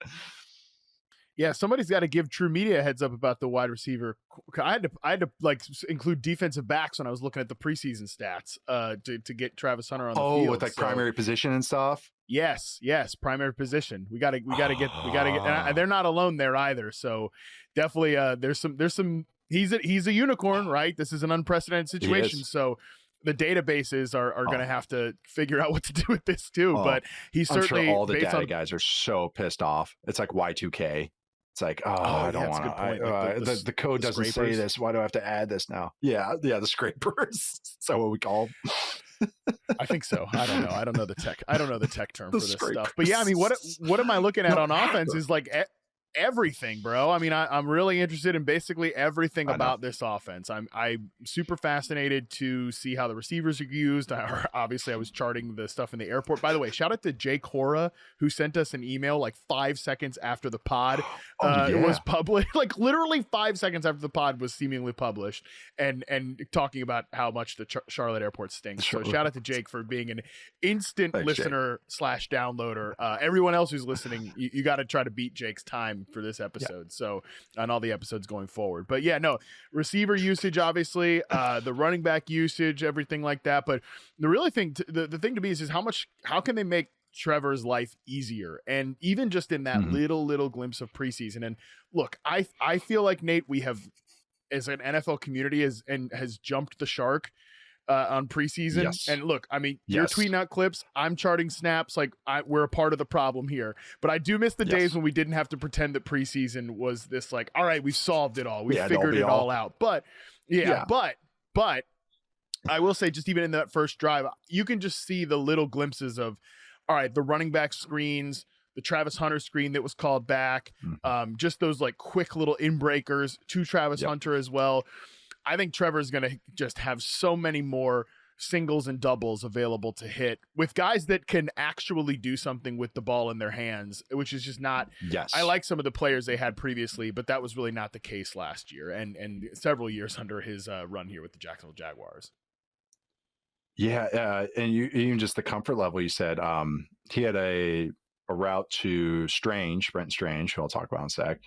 Yeah, somebody's got to give True Media a heads up about the wide receiver. I had to like include defensive backs when I was looking at the preseason stats to get Travis Hunter on the field. Oh, with like primary position and stuff. Yes, primary position. We got to get. And they're not alone there either. So definitely, there's some. He's a unicorn, right? This is an unprecedented situation. So the databases are going to have to figure out what to do with this too. But he's certainly, I'm sure all the data guys are so pissed off. It's like Y2K. It's like, I don't want to. The code doesn't say this. Why do I have to add this now? Yeah, the scrapers. Is that what we call them? I think so. I don't know. I don't know the tech term for this stuff. But yeah, I mean, what am I looking at on offense is like everything, bro. I mean, I'm really interested in basically everything about this offense. I'm super fascinated to see how the receivers are used. Obviously, I was charting the stuff in the airport. By the way, shout out to Jake Hora, who sent us an email like 5 seconds after the pod was published. Like literally 5 seconds after the pod was seemingly published, and talking about how much the Charlotte airport stinks. So shout out to Jake for being an instant listener / downloader. Everyone else who's listening, you got to try to beat Jake's time for this episode, so on all the episodes going forward. But yeah, no, receiver usage, obviously, the running back usage, everything like that. But the really thing, the thing to me is how can they make Trevor's life easier? And even just in that little glimpse of preseason. And look, I feel like, Nate, we have, as an NFL community, has jumped the shark on preseason. And look, I mean, you're tweeting out clips, I'm charting snaps, like we're a part of the problem here. But I do miss the days when we didn't have to pretend that preseason was this like, all right, we solved it all, we figured it all out. But but I will say, just even in that first drive, you can just see the little glimpses of, all right, the running back screens, the Travis Hunter screen that was called back, just those like quick little inbreakers to Travis Hunter as well. I think Trevor's going to just have so many more singles and doubles available to hit with guys that can actually do something with the ball in their hands, which is just not. I like some of the players they had previously, but that was really not the case last year and several years under his run here with the Jacksonville Jaguars. Yeah, and even just the comfort level, you said he had a route to Brent Strange, who I'll talk about in a sec,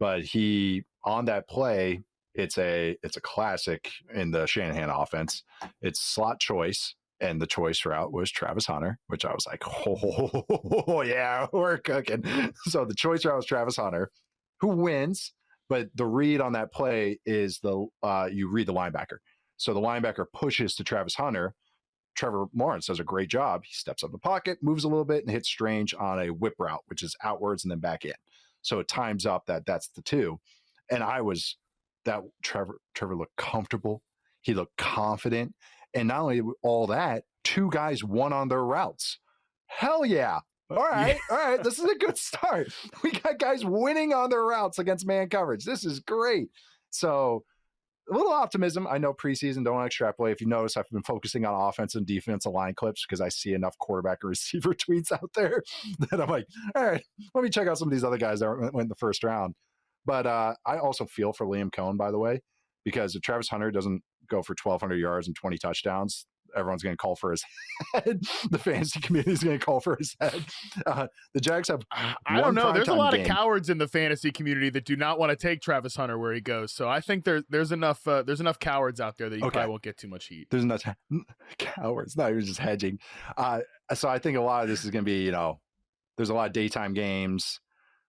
but he, on that play, it's a classic in the Shanahan offense. It's slot choice, and the choice route was Travis Hunter, which I was like, oh yeah, we're cooking. So the choice route was Travis Hunter, who wins, but the read on that play is you read the linebacker. So the linebacker pushes to Travis Hunter. Trevor Lawrence does a great job. He steps up the pocket, moves a little bit, and hits Strange on a whip route, which is outwards and then back in. So it times up that's the two. And Trevor looked comfortable. He looked confident. And not only all that, 2 guys won on their routes. Hell yeah. All right. This is a good start. We got guys winning on their routes against man coverage. This is great. So a little optimism. I know preseason, don't want to extrapolate. If you notice, I've been focusing on offensive and defensive line clips because I see enough quarterback and receiver tweets out there that I'm like, all right, let me check out some of these other guys that went in the first round. But I also feel for Liam Cohen, by the way, because if Travis Hunter doesn't go for 1,200 yards and 20 touchdowns, everyone's going to call for his head. The fantasy community is going to call for his head. The Jags have I don't know. There's a lot of cowards in the fantasy community that do not want to take Travis Hunter where he goes. So I think there's enough cowards out there that you probably won't get too much heat. There's enough cowards. No, you're just hedging. So I think a lot of this is going to be, there's a lot of daytime games.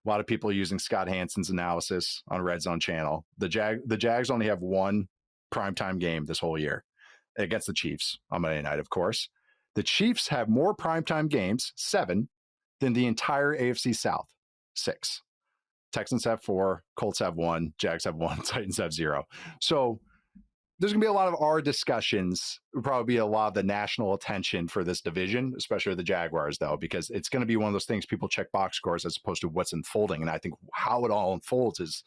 A lot of people using Scott Hansen's analysis on Red Zone Channel. The Jags only have one primetime game this whole year against the Chiefs on Monday night, of course. The Chiefs have more primetime games, 7, than the entire AFC South, 6. Texans have 4, Colts have 1, Jags have 1, Titans have 0. So there's going to be a lot of our discussions. Will probably be a lot of the national attention for this division, especially the Jaguars, though, because it's going to be one of those things people check box scores as opposed to what's unfolding. And I think how it all unfolds is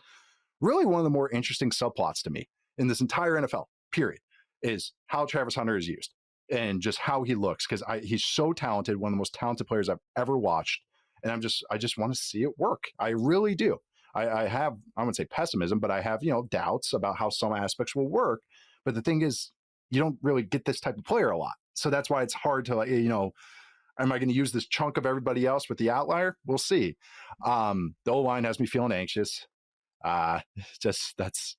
really one of the more interesting subplots to me in this entire NFL, period, is how Travis Hunter is used and just how he looks, because he's so talented, one of the most talented players I've ever watched. And I just want to see it work. I really do. I have, I wouldn't say pessimism, but I have, doubts about how some aspects will work. But the thing is, you don't really get this type of player a lot. So that's why it's hard to, am I going to use this chunk of everybody else with the outlier? We'll see. The O-line has me feeling anxious. Just that's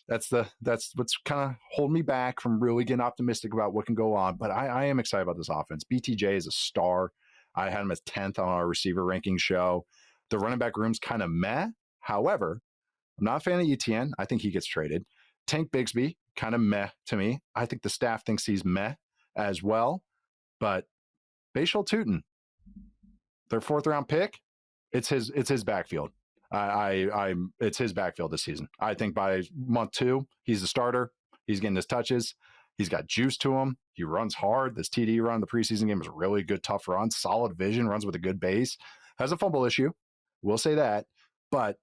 what's kind of holding me back from really getting optimistic about what can go on. But I am excited about this offense. BTJ is a star. I had him as 10th on our receiver ranking show. The running back room's kind of meh. However, I'm not a fan of ETN. I think he gets traded. Tank Bigsby, kind of meh to me. I think the staff thinks he's meh as well. But Bashal Tutin, their 4th round pick, it's his backfield. It's his backfield this season. I think by month 2, he's the starter. He's getting his touches. He's got juice to him. He runs hard. This TD run, the preseason game was a really good, tough run. Solid vision, runs with a good base. Has a fumble issue. We'll say that. But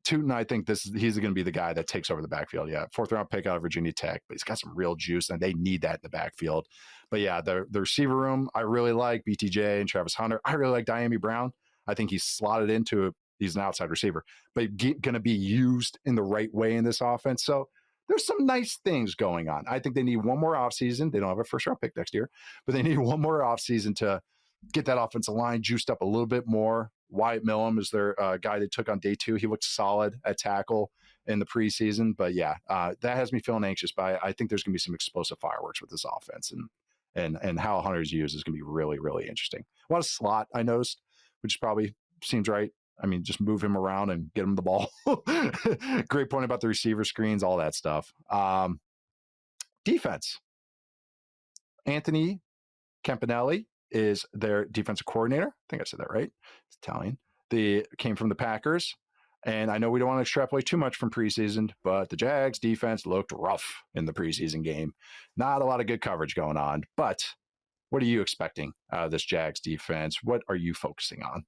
Tootin, I think he's going to be the guy that takes over the backfield. Yeah, 4th round pick out of Virginia Tech, but he's got some real juice, and they need that in the backfield. But yeah, the receiver room, I really like BTJ and Travis Hunter. I really like Diami Brown. I think he's slotted into he's an outside receiver, but going to be used in the right way in this offense. So there's some nice things going on. I think they need one more offseason. They don't have a 1st round pick next year, but they need one more offseason to get that offensive line juiced up a little bit more. Wyatt Millam is their guy they took on day 2. He looked solid at tackle in the preseason. But yeah, that has me feeling anxious. But I think there's going to be some explosive fireworks with this offense. And how Hunter's used is going to be really, really interesting. A lot of slot, I noticed, which probably seems right. I mean, just move him around and get him the ball. Great point about the receiver screens, all that stuff. Defense. Anthony Campanelli is their defensive coordinator. I think I said that right. It's Italian. They came from the Packers. And I know we don't want to extrapolate too much from preseason, but the Jags defense looked rough in the preseason game. Not a lot of good coverage going on. But what are you expecting out of this Jags defense? What are you focusing on?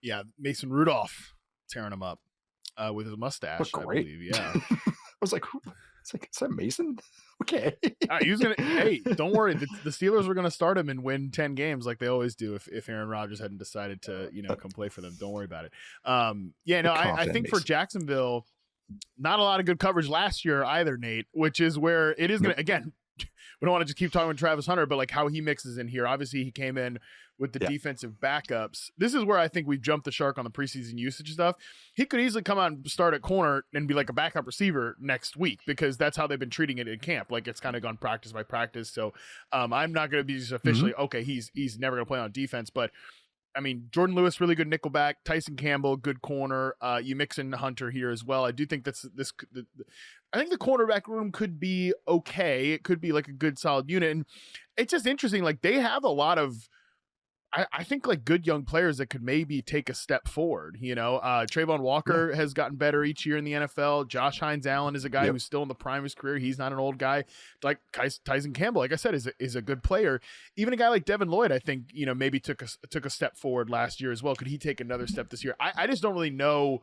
Yeah, Mason Rudolph tearing him up with his mustache, I believe. Yeah. I was like, is that Mason? Okay. He was gonna. Hey, don't worry. The Steelers were gonna start him and win 10 games like they always do. If Aaron Rodgers hadn't decided to, come play for them, don't worry about it. I think for Jacksonville, not a lot of good coverage last year either, Nate. Which is where it is gonna again. We don't want to just keep talking about Travis Hunter, but like how he mixes in here. Obviously, he came in with the defensive backups. This is where I think we've jumped the shark on the preseason usage stuff. He could easily come out and start at corner and be like a backup receiver next week because that's how they've been treating it in camp. Like it's kind of gone practice by practice. So I'm not going to be just officially, okay, he's never going to play on defense, but I mean, Jordan Lewis, really good nickelback. Tyson Campbell, good corner. You mix in Hunter here as well. I do think I think the cornerback room could be okay. It could be like a good, solid unit. And it's just interesting. Like they have a lot of, I think like good young players that could maybe take a step forward. Trayvon Walker has gotten better each year in the NFL. Josh Hines Allen is a guy who's still in the prime of his career. He's not an old guy. Like Tyson Campbell, like I said, is a good player. Even a guy like Devin Lloyd, I think, maybe took a step forward last year as well. Could he take another step this year? I just don't really know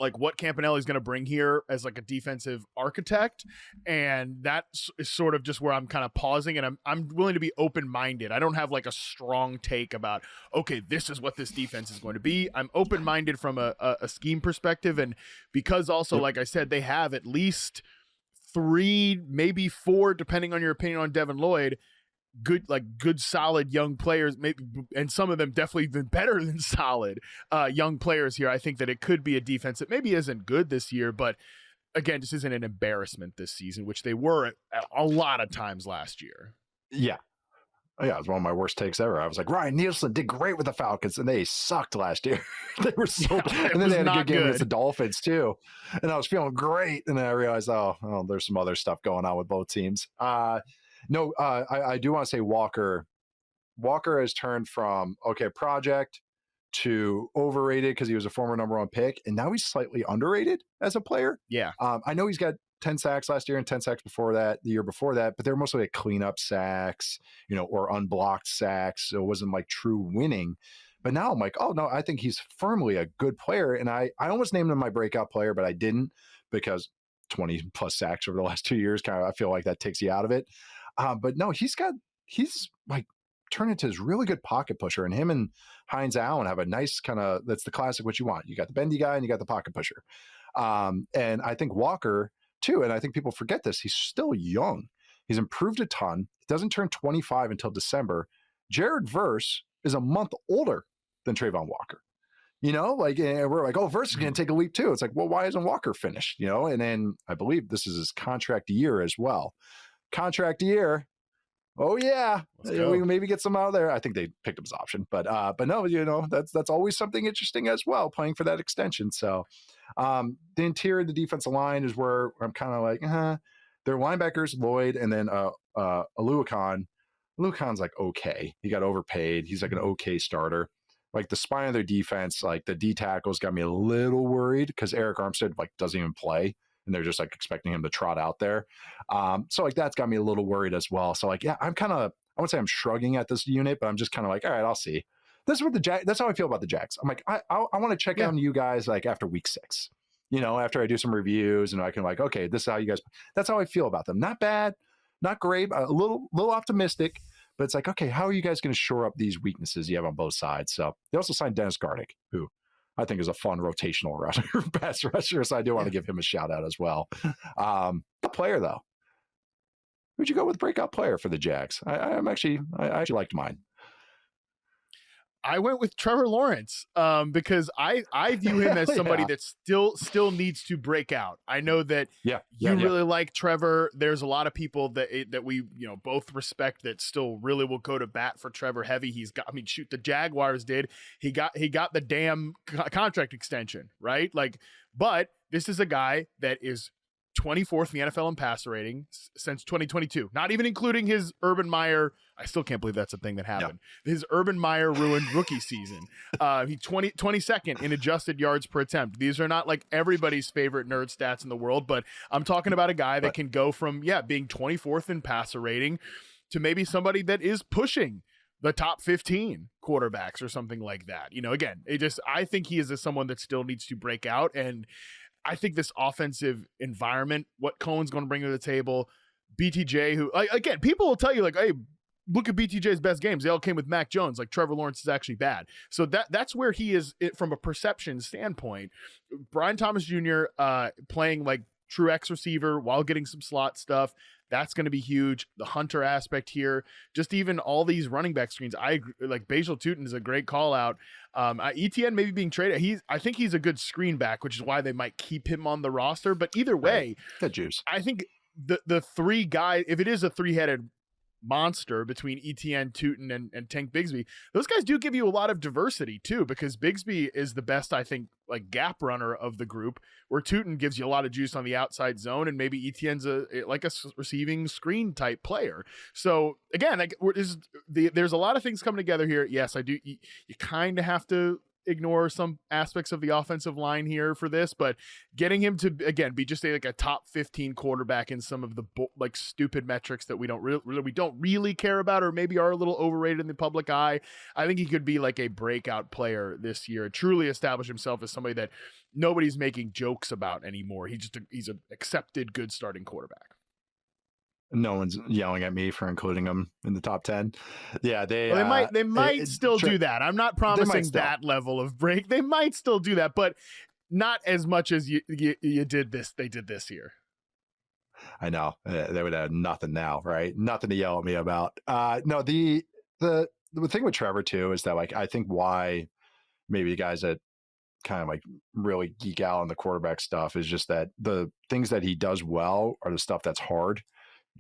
like what Campanelli is going to bring here as like a defensive architect. And that is sort of just where I'm kind of pausing and I'm willing to be open-minded. I don't have like a strong take about, okay, this is what this defense is going to be. I'm open-minded from a scheme perspective. And because also, like I said, they have at least 3, maybe 4, depending on your opinion on Devin Lloyd, good solid young players, maybe, and some of them definitely even better than solid young players here. I think that it could be a defense that maybe isn't good this year, but again, just isn't an embarrassment this season, which they were at a lot of times last year. Yeah, it was one of my worst takes ever. I was like, Ryan Nielsen did great with the Falcons, and they sucked last year. They were so bad. And then they had a good game against the Dolphins too, and I was feeling great. And then I realized, oh, there's some other stuff going on with both teams. No, I do want to say Walker. Walker has turned from project to overrated because he was a former number 1 pick, and now he's slightly underrated as a player. Yeah, I know he's got 10 sacks last year and 10 sacks before that, the year before that, but they're mostly like cleanup sacks, or unblocked sacks. So it wasn't like true winning. But now I'm like, oh no, I think he's firmly a good player, and I almost named him my breakout player, but I didn't because 20 plus sacks over the last 2 years, kind of, I feel like that takes you out of it. But no, he's like turned into this really good pocket pusher, and him and Hines Allen have a nice kind of, that's the classic what you want. You got the bendy guy and you got the pocket pusher. And I think Walker too, and I think people forget this, he's still young. He's improved a ton. He doesn't turn 25 until December. Jared Verse is a month older than Trayvon Walker. And we're like, oh, Verse is going to take a leap too. It's like, well, why isn't Walker finished? And then I believe this is his contract year as well. Contract year. Oh yeah, we maybe get some out there. I think they picked up his option, but no, that's always something interesting as well, playing for that extension. So the interior of the defensive line is where I'm kind of like, their linebackers Lloyd and then Aluakon. Aluakon's like okay, he got overpaid. He's like an okay starter. Like the spine of their defense, like the D tackles got me a little worried because Eric Armstead like doesn't even play. And they're just like expecting him to trot out there. So like that's got me a little worried as well. So like, yeah, I wouldn't say I'm shrugging at this unit, but I'm just kind of like, all right, I'll see. This is what that's how I feel about the Jags. I'm like, I want to check on you guys like after week 6, after I do some reviews and I can like, okay, this is how you guys, that's how I feel about them. Not bad, not great, a little optimistic, but it's like, okay, how are you guys going to shore up these weaknesses you have on both sides? So they also signed Dennis Garnick, who I think is a fun rotational rusher, pass rusher. So I do want to give him a shout out as well. The player though, who'd you go with breakout player for the Jags? I actually liked mine. I went with Trevor Lawrence because I view him as somebody that still needs to break out. I know that you really like Trevor. There's a lot of people that we both respect that still really will go to bat for Trevor heavy. He's got, the Jaguars did. He got the damn contract extension, right? Like, but this is a guy that is 24th in the NFL in passer rating since 2022, not even including his Urban Meyer. I still can't believe that's a thing that happened. Yeah. His Urban Meyer ruined rookie season. He 22nd in adjusted yards per attempt. These are not like everybody's favorite nerd stats in the world, but I'm talking about a guy that can go from being 24th in passer rating to maybe somebody that is pushing the top 15 quarterbacks or something like that. Again, I think he is someone that still needs to break out, and I think this offensive environment, what Cohen's going to bring to the table, BTJ, who, again, people will tell you, like, hey, look at BTJ's best games. They all came with Mac Jones. Like, Trevor Lawrence is actually bad. So that's where he is from a perception standpoint. Brian Thomas Jr. Playing like true X receiver while getting some slot stuff. That's going to be huge. The Hunter aspect here, just even all these running back screens. I agree, like Basil Tutin is a great call out. ETN maybe being traded. I think he's a good screen back, which is why they might keep him on the roster. But either way, good juice. I think the three guys, if it is a three-headed monster between ETN, Tutin, and Tank Bigsby, those guys do give you a lot of diversity too, because Bigsby is the best, I think, like gap runner of the group, where Tutin gives you a lot of juice on the outside zone, and maybe ETN's a receiving screen type player. So again, there's a lot of things coming together here. Yes, I do. You kind of have to ignore some aspects of the offensive line here for this, but getting him to again be just a top 15 quarterback in some of the like stupid metrics that we don't really care about, or maybe are a little overrated in the public eye. I think he could be like a breakout player this year, truly establish himself as somebody that nobody's making jokes about anymore. He's an accepted good starting quarterback. No one's yelling at me for including them in the top 10. Yeah, they might still do that. I'm not promising that level of break. They might still do that, but not as much as you did this. They did this year. I know they would have nothing now, right? Nothing to yell at me about. No, the thing with Trevor too is that like I think why maybe the guys that kind of like really geek out on the quarterback stuff is just that the things that he does well are the stuff that's hard.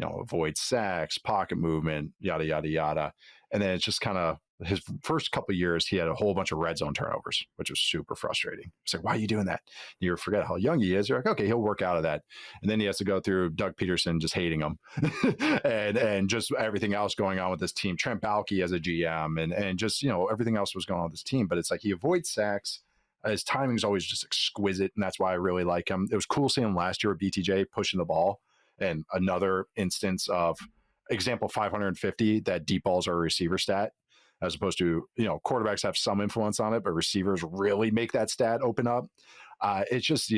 Avoid sacks, pocket movement, yada, yada, yada. And then it's just kind of his first couple of years, he had a whole bunch of red zone turnovers, which was super frustrating. It's like, why are you doing that? You forget how young he is. You're like, okay, he'll work out of that. And then he has to go through Doug Peterson just hating him and just everything else going on with this team. Trent Baalke as a GM and just, everything else was going on with this team. But it's like he avoids sacks. His timing is always just exquisite. And that's why I really like him. It was cool seeing him last year with BTJ pushing the ball. And another instance of example 550 that deep balls are a receiver stat, as opposed to, quarterbacks have some influence on it, but receivers really make that stat open up. It's just,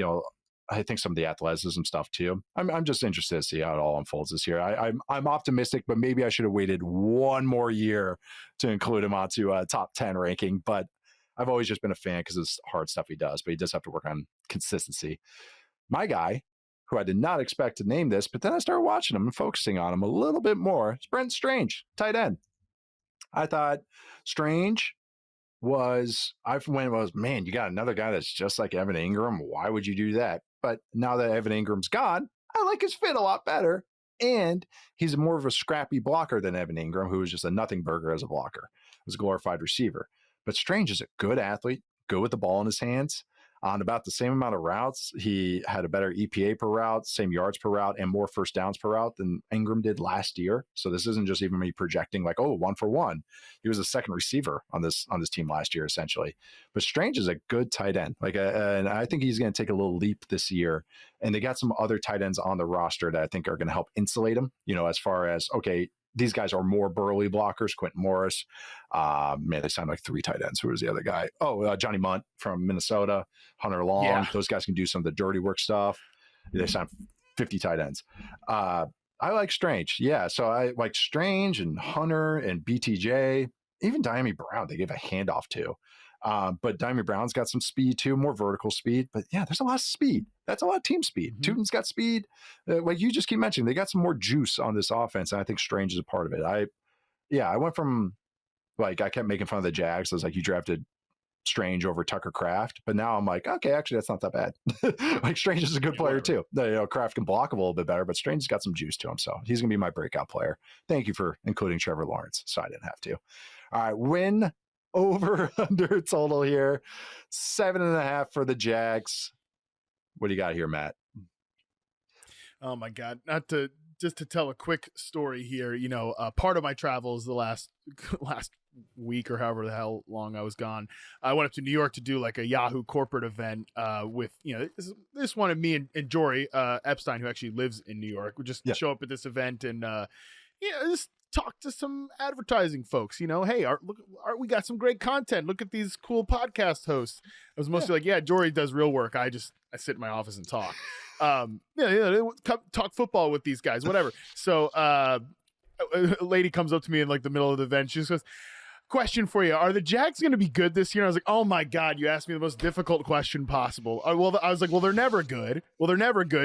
I think some of the athleticism stuff too. I'm just interested to see how it all unfolds this year. I'm optimistic, but maybe I should have waited one more year to include him onto a top 10 ranking. But I've always just been a fan because it's hard stuff he does, but he does have to work on consistency. My guy, who I did not expect to name this, but then I started watching him and focusing on him a little bit more. It's Brent Strange, tight end. I thought Strange man, you got another guy that's just like Evan Ingram. Why would you do that? But now that Evan Ingram's gone, I like his fit a lot better. And he's more of a scrappy blocker than Evan Ingram, who was just a nothing burger as a blocker. As a glorified receiver. But Strange is a good athlete, good with the ball in his hands. On about the same amount of routes, he had a better EPA per route, same yards per route, and more first downs per route than Ingram did last year. So this isn't just even me projecting like, 1 for 1. He was a second receiver on this team last year, essentially. But Strange is a good tight end. And I think he's going to take a little leap this year. And they got some other tight ends on the roster that I think are going to help insulate him, as far as, okay, these guys are more burly blockers. Quentin Morris, man, they signed like 3 tight ends. Who was the other guy? Oh, Johnny Munt from Minnesota, Hunter Long. Yeah. Those guys can do some of the dirty work stuff. They signed 50 tight ends. I like Strange. Yeah. So I like Strange and Hunter and BTJ, even Diami Brown, they gave a handoff to. But Diami Brown's got some speed too, more vertical speed. But yeah, there's a lot of speed. That's a lot of team speed. Mm-hmm. Tootin's got speed. Like you just keep mentioning, they got some more juice on this offense. And I think Strange is a part of it. I went from like, I kept making fun of the Jags. I was like, you drafted Strange over Tucker Kraft, but now I'm like, okay, actually that's not that bad. Like Strange is a good player too. Kraft can block a little bit better, but Strange's got some juice to him, so he's gonna be my breakout player. Thank you for including Trevor Lawrence, so I didn't have to. All right, win over under total here, 7.5 for the Jags. What do you got here, Matt? Oh my God, just to tell a quick story here. Part of my travels the last week or however the hell long I was gone, I went up to New York to do like a Yahoo corporate event with this one of me and Jory Epstein, who actually lives in New York, would just show up at this event and just talk to some advertising folks. Hey, we got some great content, look at these cool podcast hosts. I was mostly like, yeah, Jory does real work, I sit in my office and talk. Talk football with these guys, whatever. So a lady comes up to me in like the middle of the event, she just goes, question for you, are the Jags going to be good this year? And I was like, oh my God, you asked me the most difficult question possible. I was like, well, they're never good.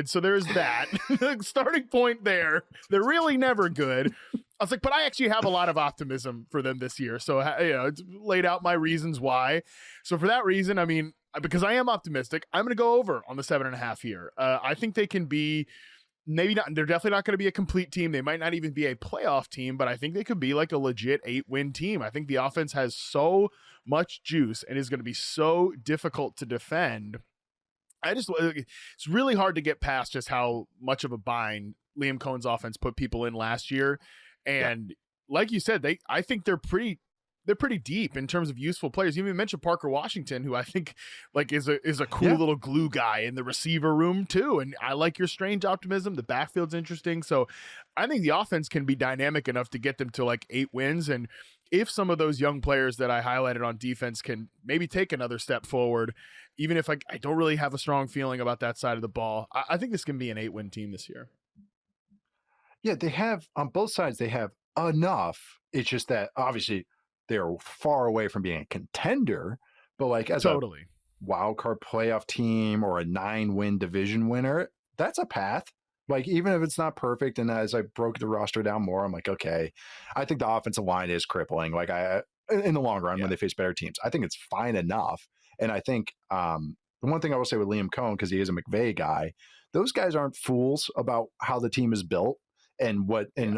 So there's that. Starting point there. They're really never good. I was like, but I actually have a lot of optimism for them this year. So, it's laid out my reasons why. So for that reason, I mean, because I am optimistic, I'm going to go over on the 7.5 here. I think they can be, maybe not, they're definitely not going to be a complete team. They might not even be a playoff team, but I think they could be like a legit 8-win team. I think the offense has so much juice and is going to be so difficult to defend. It's really hard to get past just how much of a bind Liam Cohen's offense put people in last year. And like you said, I think they're pretty deep in terms of useful players. You even mentioned Parker Washington, who I think like is a cool little glue guy in the receiver room too. And I like your Strange optimism. The backfield's interesting. So I think the offense can be dynamic enough to get them to like 8 wins. And if some of those young players that I highlighted on defense can maybe take another step forward, even if I don't really have a strong feeling about that side of the ball, I think this can be an 8-win team this year. Yeah, they have on both sides, they have enough. It's just that obviously they're far away from being a contender, but like as a wild card playoff team or a 9-win division winner, that's a path. Like even if it's not perfect, and as I broke the roster down more, I'm like, okay, I think the offensive line is crippling. Like in the long run when they face better teams, I think it's fine enough. And I think the one thing I will say with Liam Cohen, because he is a McVay guy, those guys aren't fools about how the team is built and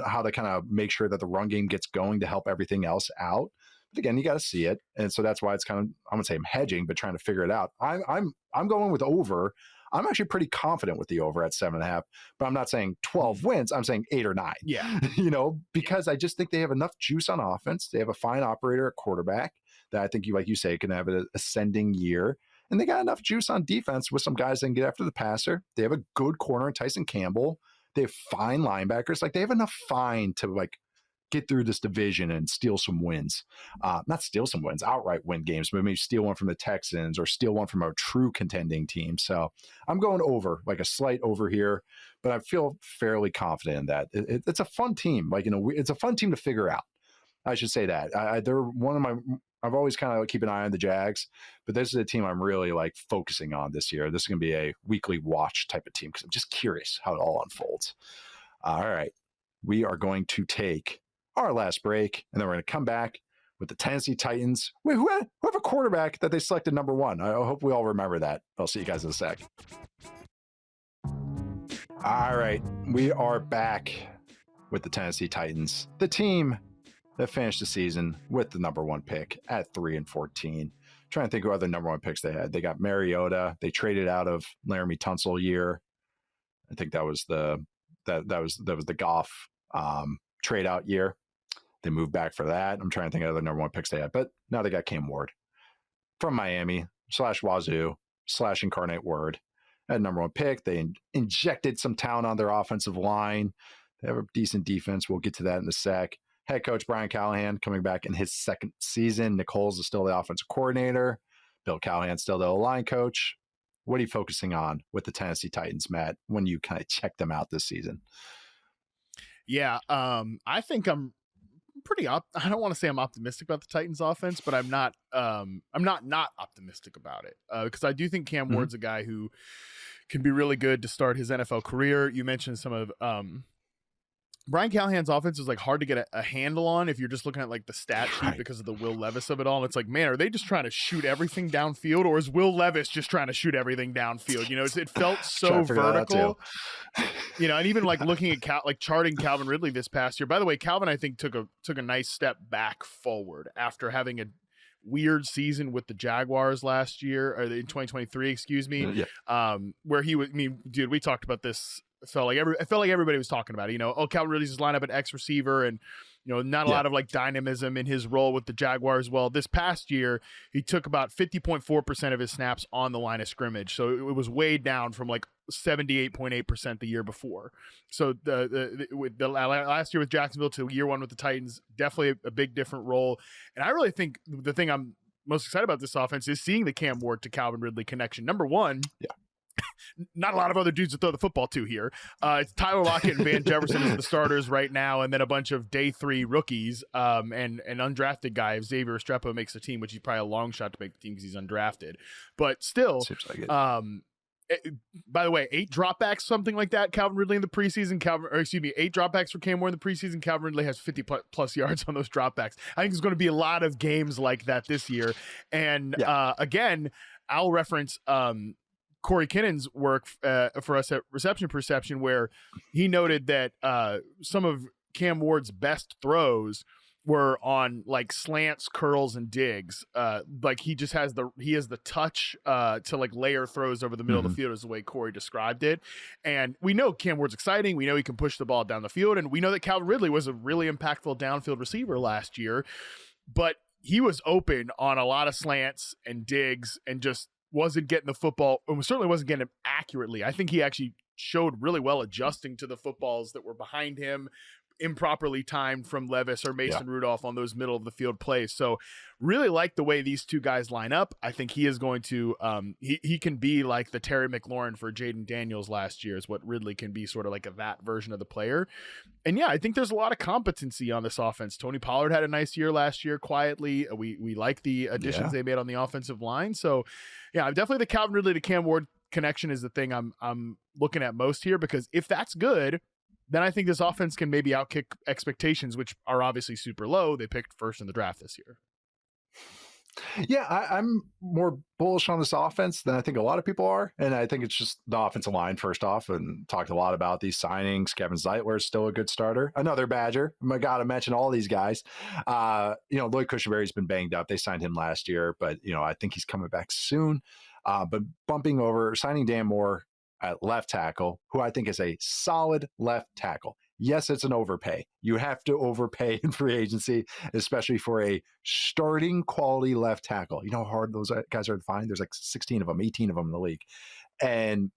how to kind of make sure that the run game gets going to help everything else out. But again, you got to see it, and so that's why it's kind of, I'm gonna say I'm hedging, but trying to figure it out. I'm going with over. I'm actually pretty confident with the over at 7.5, but I'm not saying 12 wins. I'm saying 8 or 9. Yeah, because I just think they have enough juice on offense. They have a fine operator at quarterback that I think like you say, can have an ascending year. And they got enough juice on defense with some guys that can get after the passer. They have a good corner in Tyson Campbell. They have fine linebackers. Like they have enough fine to like get through this division and steal some wins. Not steal some wins, outright win games, but maybe steal one from the Texans or steal one from a true contending team. So I'm going over, like a slight over here, but I feel fairly confident in that. It's a fun team. Like, it's a fun team to figure out. I should say that. They're one of my, I've always kind of keep an eye on the Jags, but this is a team I'm really like focusing on this year. This is going to be a weekly watch type of team because I'm just curious how it all unfolds. All right. We are going to take our last break, and then we're going to come back with the Tennessee Titans. Wait, who have a quarterback that they selected number 1? I hope we all remember that. I'll see you guys in a sec. All right. We are back with the Tennessee Titans, the team that finished the season with the number 1 pick at 3-14. Trying to think of other number 1 picks they had. They got Mariota. They traded out of Laramie Tunsil year. I think that was the Goff trade out year. They moved back for that. I'm trying to think of other number 1 picks they had, but now they got Cam Ward from Miami /Wazoo /Incarnate Word at number 1 pick. They injected some talent on their offensive line. They have a decent defense. We'll get to that in a sec. Head coach Brian Callahan coming back in his second season. Nichols is still the offensive coordinator. Bill Callahan's still the line coach. What are you focusing on with the Tennessee Titans, Matt, when you kind of check them out this season? Yeah, I think I'm pretty I don't want to say I'm optimistic about the Titans offense, but I'm not optimistic about it, because I do think Cam Ward's a guy who can be really good to start his NFL career. You mentioned some of Brian Callahan's offense is like hard to get a handle on if you're just looking at like the stat sheet because of the Will Levis of it all. And it's like, man, are they just trying to shoot everything downfield, or is Will Levis just trying to shoot everything downfield? You know, it felt so vertical. You know, and even like looking at charting Calvin Ridley this past year. By the way, Calvin, I think took a nice step back forward after having a weird season with the Jaguars last year, or in 2023, excuse me, where he was. I mean, dude, we talked about this. It felt like everybody was talking about it. You know, Calvin Ridley's line up at X receiver, and you know, not a lot of like dynamism in his role with the Jaguars. Well, this past year, he took about 50.4% of his snaps on the line of scrimmage, so it was way down from like 78.8% the year before. So the last year with Jacksonville to year one with the Titans, definitely a big different role. And I really think the thing I'm most excited about this offense is seeing the Cam Ward to Calvin Ridley connection. Number one, not a lot of other dudes to throw the football to here. It's Tyler Lockett and Van Jefferson as the starters right now, and then a bunch of day three rookies and an undrafted guy. If Xavier Estrepo makes the team, which he's probably a long shot to make the team because he's undrafted. But still, seems like it. By the way, 8 dropbacks, something like that. Calvin Ridley in the preseason. 8 dropbacks for Cam Ward in the preseason. Calvin Ridley has 50 plus yards on those dropbacks. I think there's going to be a lot of games like that this year. And again, I'll reference Corey Kinnon's work for us at Reception Perception, where he noted that some of Cam Ward's best throws were on like slants, curls, and digs. Like he has the touch to like layer throws over the middle of the field, is the way Corey described it. And we know Cam Ward's exciting. We know he can push the ball down the field, and we know that Calvin Ridley was a really impactful downfield receiver last year, but he was open on a lot of slants and digs and just wasn't getting the football, and certainly wasn't getting it accurately. I think he actually showed really well adjusting to the footballs that were behind him, improperly timed from Levis or Mason Rudolph on those middle of the field plays. So really like the way these two guys line up. I think he is going to he can be like the Terry McLaurin for Jaden Daniels last year, is what Ridley can be, sort of like that version of the player. And yeah, I think there's a lot of competency on this offense. Tony Pollard had a nice year last year quietly. We like the additions they made on the offensive line. So yeah, definitely the Calvin Ridley to Cam Ward connection is the thing I'm looking at most here, because if that's good, then I think this offense can maybe outkick expectations, which are obviously super low. They picked first in the draft this year. Yeah, I'm more bullish on this offense than I think a lot of people are. And I think it's just the offensive line, first off, and talked a lot about these signings. Kevin Zeitler is still a good starter. Another Badger. I got to mention all these guys. Lloyd Cushenberry's been banged up. They signed him last year, but, I think he's coming back soon. But signing Dan Moore at left tackle, who I think is a solid left tackle. Yes, it's an overpay. You have to overpay in free agency, especially for a starting quality left tackle. You know how hard those guys are to find? There's like 16 of them, 18 of them in the league. And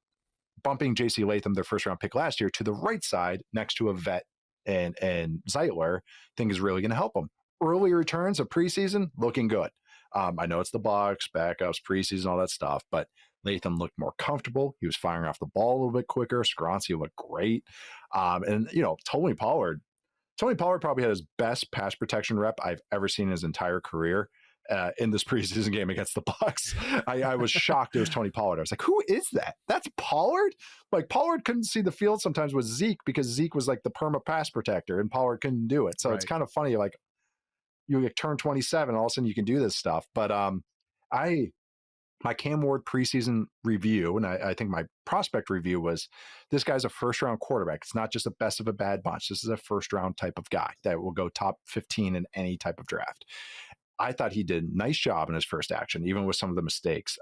bumping J.C. Latham, their first round pick last year, to the right side next to a vet and Zeitler, I think is really going to help them. Early returns of preseason, looking good. I know it's the Bucs, backups, preseason, all that stuff, but Latham looked more comfortable. He was firing off the ball a little bit quicker. Skoronski looked great. Tony Pollard probably had his best pass protection rep I've ever seen in his entire career in this preseason game against the Bucs. I was shocked it was Tony Pollard. I was like, who is that? That's Pollard? Like, Pollard couldn't see the field sometimes with Zeke because Zeke was like the perma pass protector and Pollard couldn't do it. So It's kind of funny, like, you turn 27, all of a sudden you can do this stuff. But my Cam Ward preseason review, and I think my prospect review, was this guy's a first-round quarterback. It's not just a best of a bad bunch. This is a first-round type of guy that will go top 15 in any type of draft. I thought he did a nice job in his first action, even with some of the mistakes.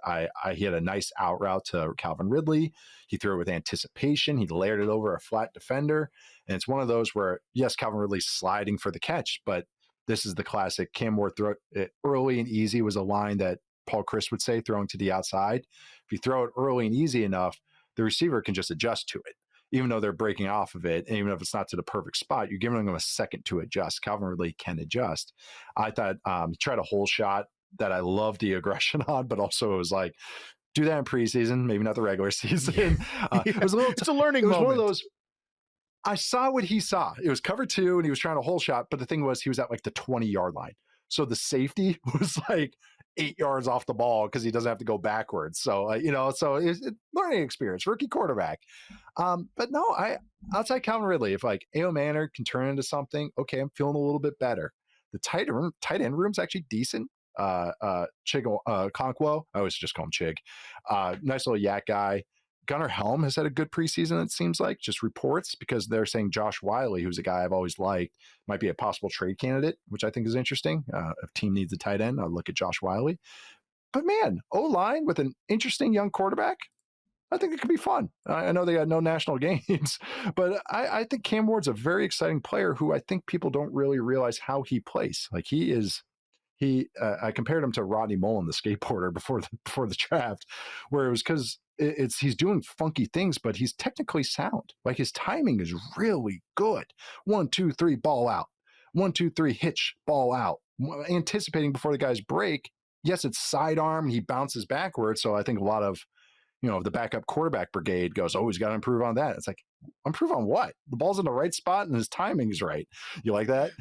He had a nice out route to Calvin Ridley. He threw it with anticipation. He layered it over a flat defender. And it's one of those where, yes, Calvin Ridley's sliding for the catch, but this is the classic Cam Ward throw it early and easy was a line that Paul Chris would say, throwing to the outside. If you throw it early and easy enough, the receiver can just adjust to it. even though they're breaking off of it, and even if it's not to the perfect spot, you're giving them a second to adjust. Calvin Ridley can adjust. I thought he tried a whole shot that I love the aggression on, but also it was like, do that in preseason, maybe not the regular season. It was a little. It's a learning moment. It was one of those. I saw what he saw. It was cover 2, and he was trying a whole shot. But the thing was, he was at like the 20-yard line. So the safety was like 8 yards off the ball because he doesn't have to go backwards. So, so it's a learning experience, rookie quarterback. But no, outside Calvin Ridley, if like A.O. Manor can turn into something, okay, I'm feeling a little bit better. The tight end room's actually decent. Chig Okonkwo, I always just call him Chig. Nice little yak guy. Gunnar Helm has had a good preseason, it seems like, just reports, because they're saying Josh Wiley, who's a guy I've always liked, might be a possible trade candidate, which I think is interesting. If a team needs a tight end, I'll look at Josh Wiley. But man, O-line with an interesting young quarterback, I think it could be fun. I know they got no national games, but I think Cam Ward's a very exciting player who I think people don't really realize how he plays. Like I compared him to Rodney Mullen, the skateboarder, before the draft, where it was because he's doing funky things, but he's technically sound. Like his timing is really good. 1, 2, 3, ball out. 1, 2, 3, hitch, ball out. Anticipating before the guys break. Yes, it's sidearm. He bounces backwards. So I think a lot of, the backup quarterback brigade goes, oh, he's got to improve on that. It's like, improve on what? The ball's in the right spot and his timing is right. You like that?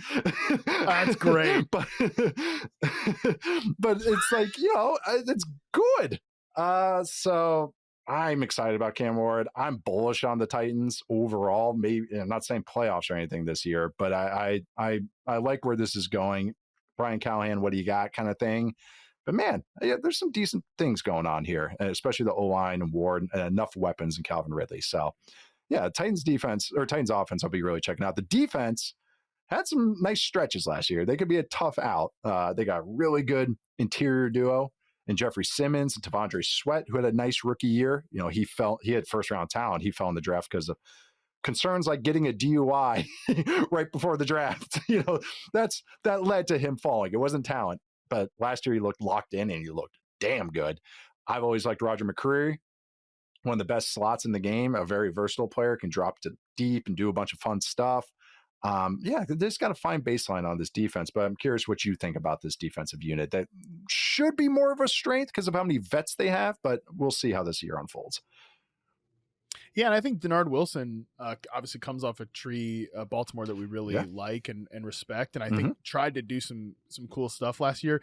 That's great. but it's like, it's good. So I'm excited about Cam Ward. I'm bullish on the Titans overall. Maybe I'm not saying playoffs or anything this year, but I like where this is going. Brian Callahan, what do you got kind of thing. But man, there's some decent things going on here, especially the O-line and Ward and enough weapons in Calvin Ridley. So yeah, Titans offense, I'll be really checking out. The defense had some nice stretches last year. They could be a tough out. They got a really good interior duo in Jeffrey Simmons and Tavondre Sweat, who had a nice rookie year. He had first round talent. He fell in the draft because of concerns like getting a DUI right before the draft. That led to him falling. It wasn't talent, but last year he looked locked in and he looked damn good. I've always liked Roger McCreary, one of the best slots in the game, a very versatile player, can drop to deep and do a bunch of fun stuff. They just got to find baseline on this defense, but I'm curious what you think about this defensive unit. That should be more of a strength because of how many vets they have, but we'll see how this year unfolds. Yeah, and I think Denard Wilson obviously comes off a tree, Baltimore, that we really like and respect, and I think tried to do some cool stuff last year.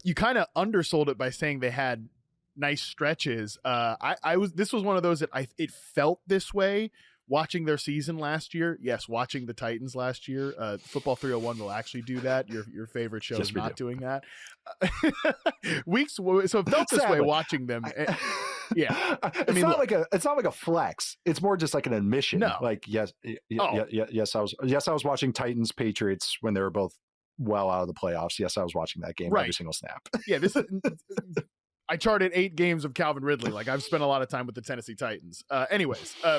You kind of undersold it by saying they had nice stretches. This was one of those that it felt this way watching their season last year. Yes, watching the Titans last year. Football 301 will actually do that. Your favorite show is not doing that. So it felt this way watching them. Yeah, it's not like a flex. It's more just like an admission. No. Like yes, I was watching Titans Patriots when they were both well out of the playoffs. Yes, I was watching that game every single snap. Yeah, I charted 8 games of Calvin Ridley. Like I've spent a lot of time with the Tennessee Titans.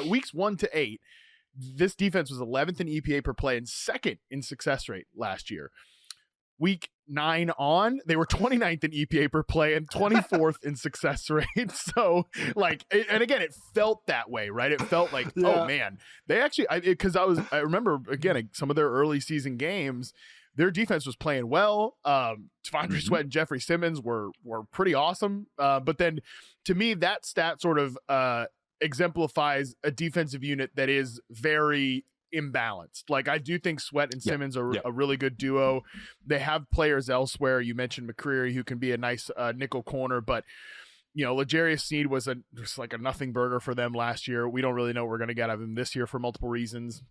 Weeks 1 to 8, this defense was 11th in EPA per play and 2nd in success rate last year. Week 9 on, they were 29th in EPA per play and 24th in success rate. So and again, it felt that way, right? It felt like, oh man, they actually, I remember again, some of their early season games, their defense was playing well. Tavondre Sweat and Jeffrey Simmons were pretty awesome. But then to me, that stat sort of exemplifies a defensive unit that is very imbalanced. Like I do think Sweat and Simmons are a really good duo. They have players elsewhere. You mentioned McCreary, who can be a nice nickel corner, but L'Jarius Sneed was just like a nothing burger for them last year. We don't really know what we're going to get out of him this year for multiple reasons.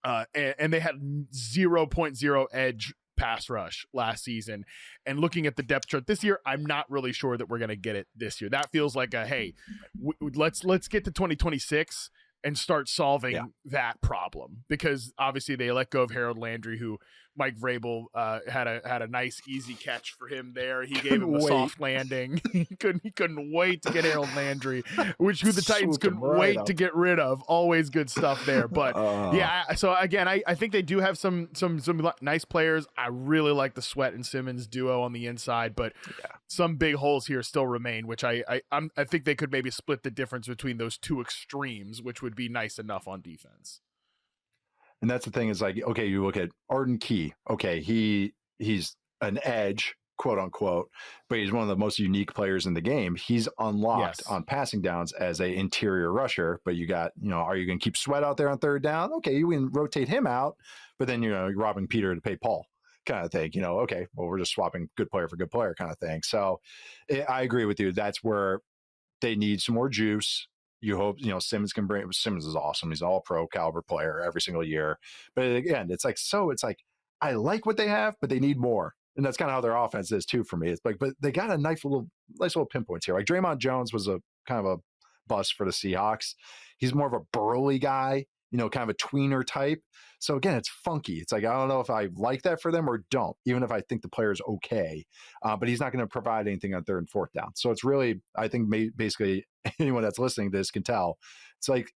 And they had 0.0 edge pass rush last season. And looking at the depth chart this year, I'm not really sure that we're going to get it this year. That feels like let's get to 2026 and start solving that problem, because obviously they let go of Harold Landry, who Mike Vrabel had a nice easy catch for him there. He gave Couldn't him a wait. soft landing. he couldn't wait to get Harold Landry, who the Titans Swooped him couldn't right wait up. to get rid of. Always good stuff there. But yeah, so again, I think they do have some nice players. I really like the Sweat and Simmons duo on the inside, but some big holes here still remain, which I think they could maybe split the difference between those two extremes, which would be nice enough on defense. And that's the thing is like, okay, you look at Arden Key. Okay, he's an edge, quote unquote, but he's one of the most unique players in the game. He's unlocked on passing downs as a interior rusher, but you got, are you going to keep Sweat out there on third down? Okay, you can rotate him out, but then, you're robbing Peter to pay Paul kind of thing. Okay, well, we're just swapping good player for good player kind of thing. So I agree with you. That's where they need some more juice. You hope, Simmons can bring it. Simmons is awesome. He's an all pro caliber player every single year. But again, it's like, I like what they have, but they need more. And that's kind of how their offense is too for me. It's like, but they got a nice little pinpoints here. Like Draymond Jones was a kind of a bust for the Seahawks. He's more of a burly guy, kind of a tweener type. So again, it's funky. It's like, I don't know if I like that for them or don't, even if I think the player's okay. But he's not going to provide anything on third and fourth down. So it's really, I think basically anyone that's listening to this can tell. It's like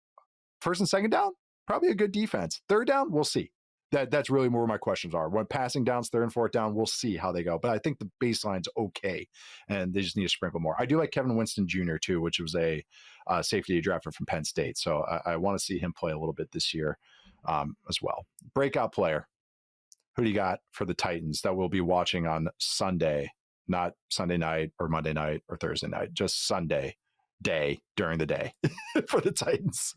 first and second down, probably a good defense. Third down, we'll see. That's really where my questions are. When passing downs, third and fourth down, we'll see how they go. But I think the baseline's okay, and they just need to sprinkle more. I do like Kevin Winston Jr. too, which was a safety drafted from Penn State. So I want to see him play a little bit this year as well. Breakout player. Who do you got for the Titans that we'll be watching on Sunday, not Sunday night or Monday night or Thursday night, just Sunday day during the day for the Titans?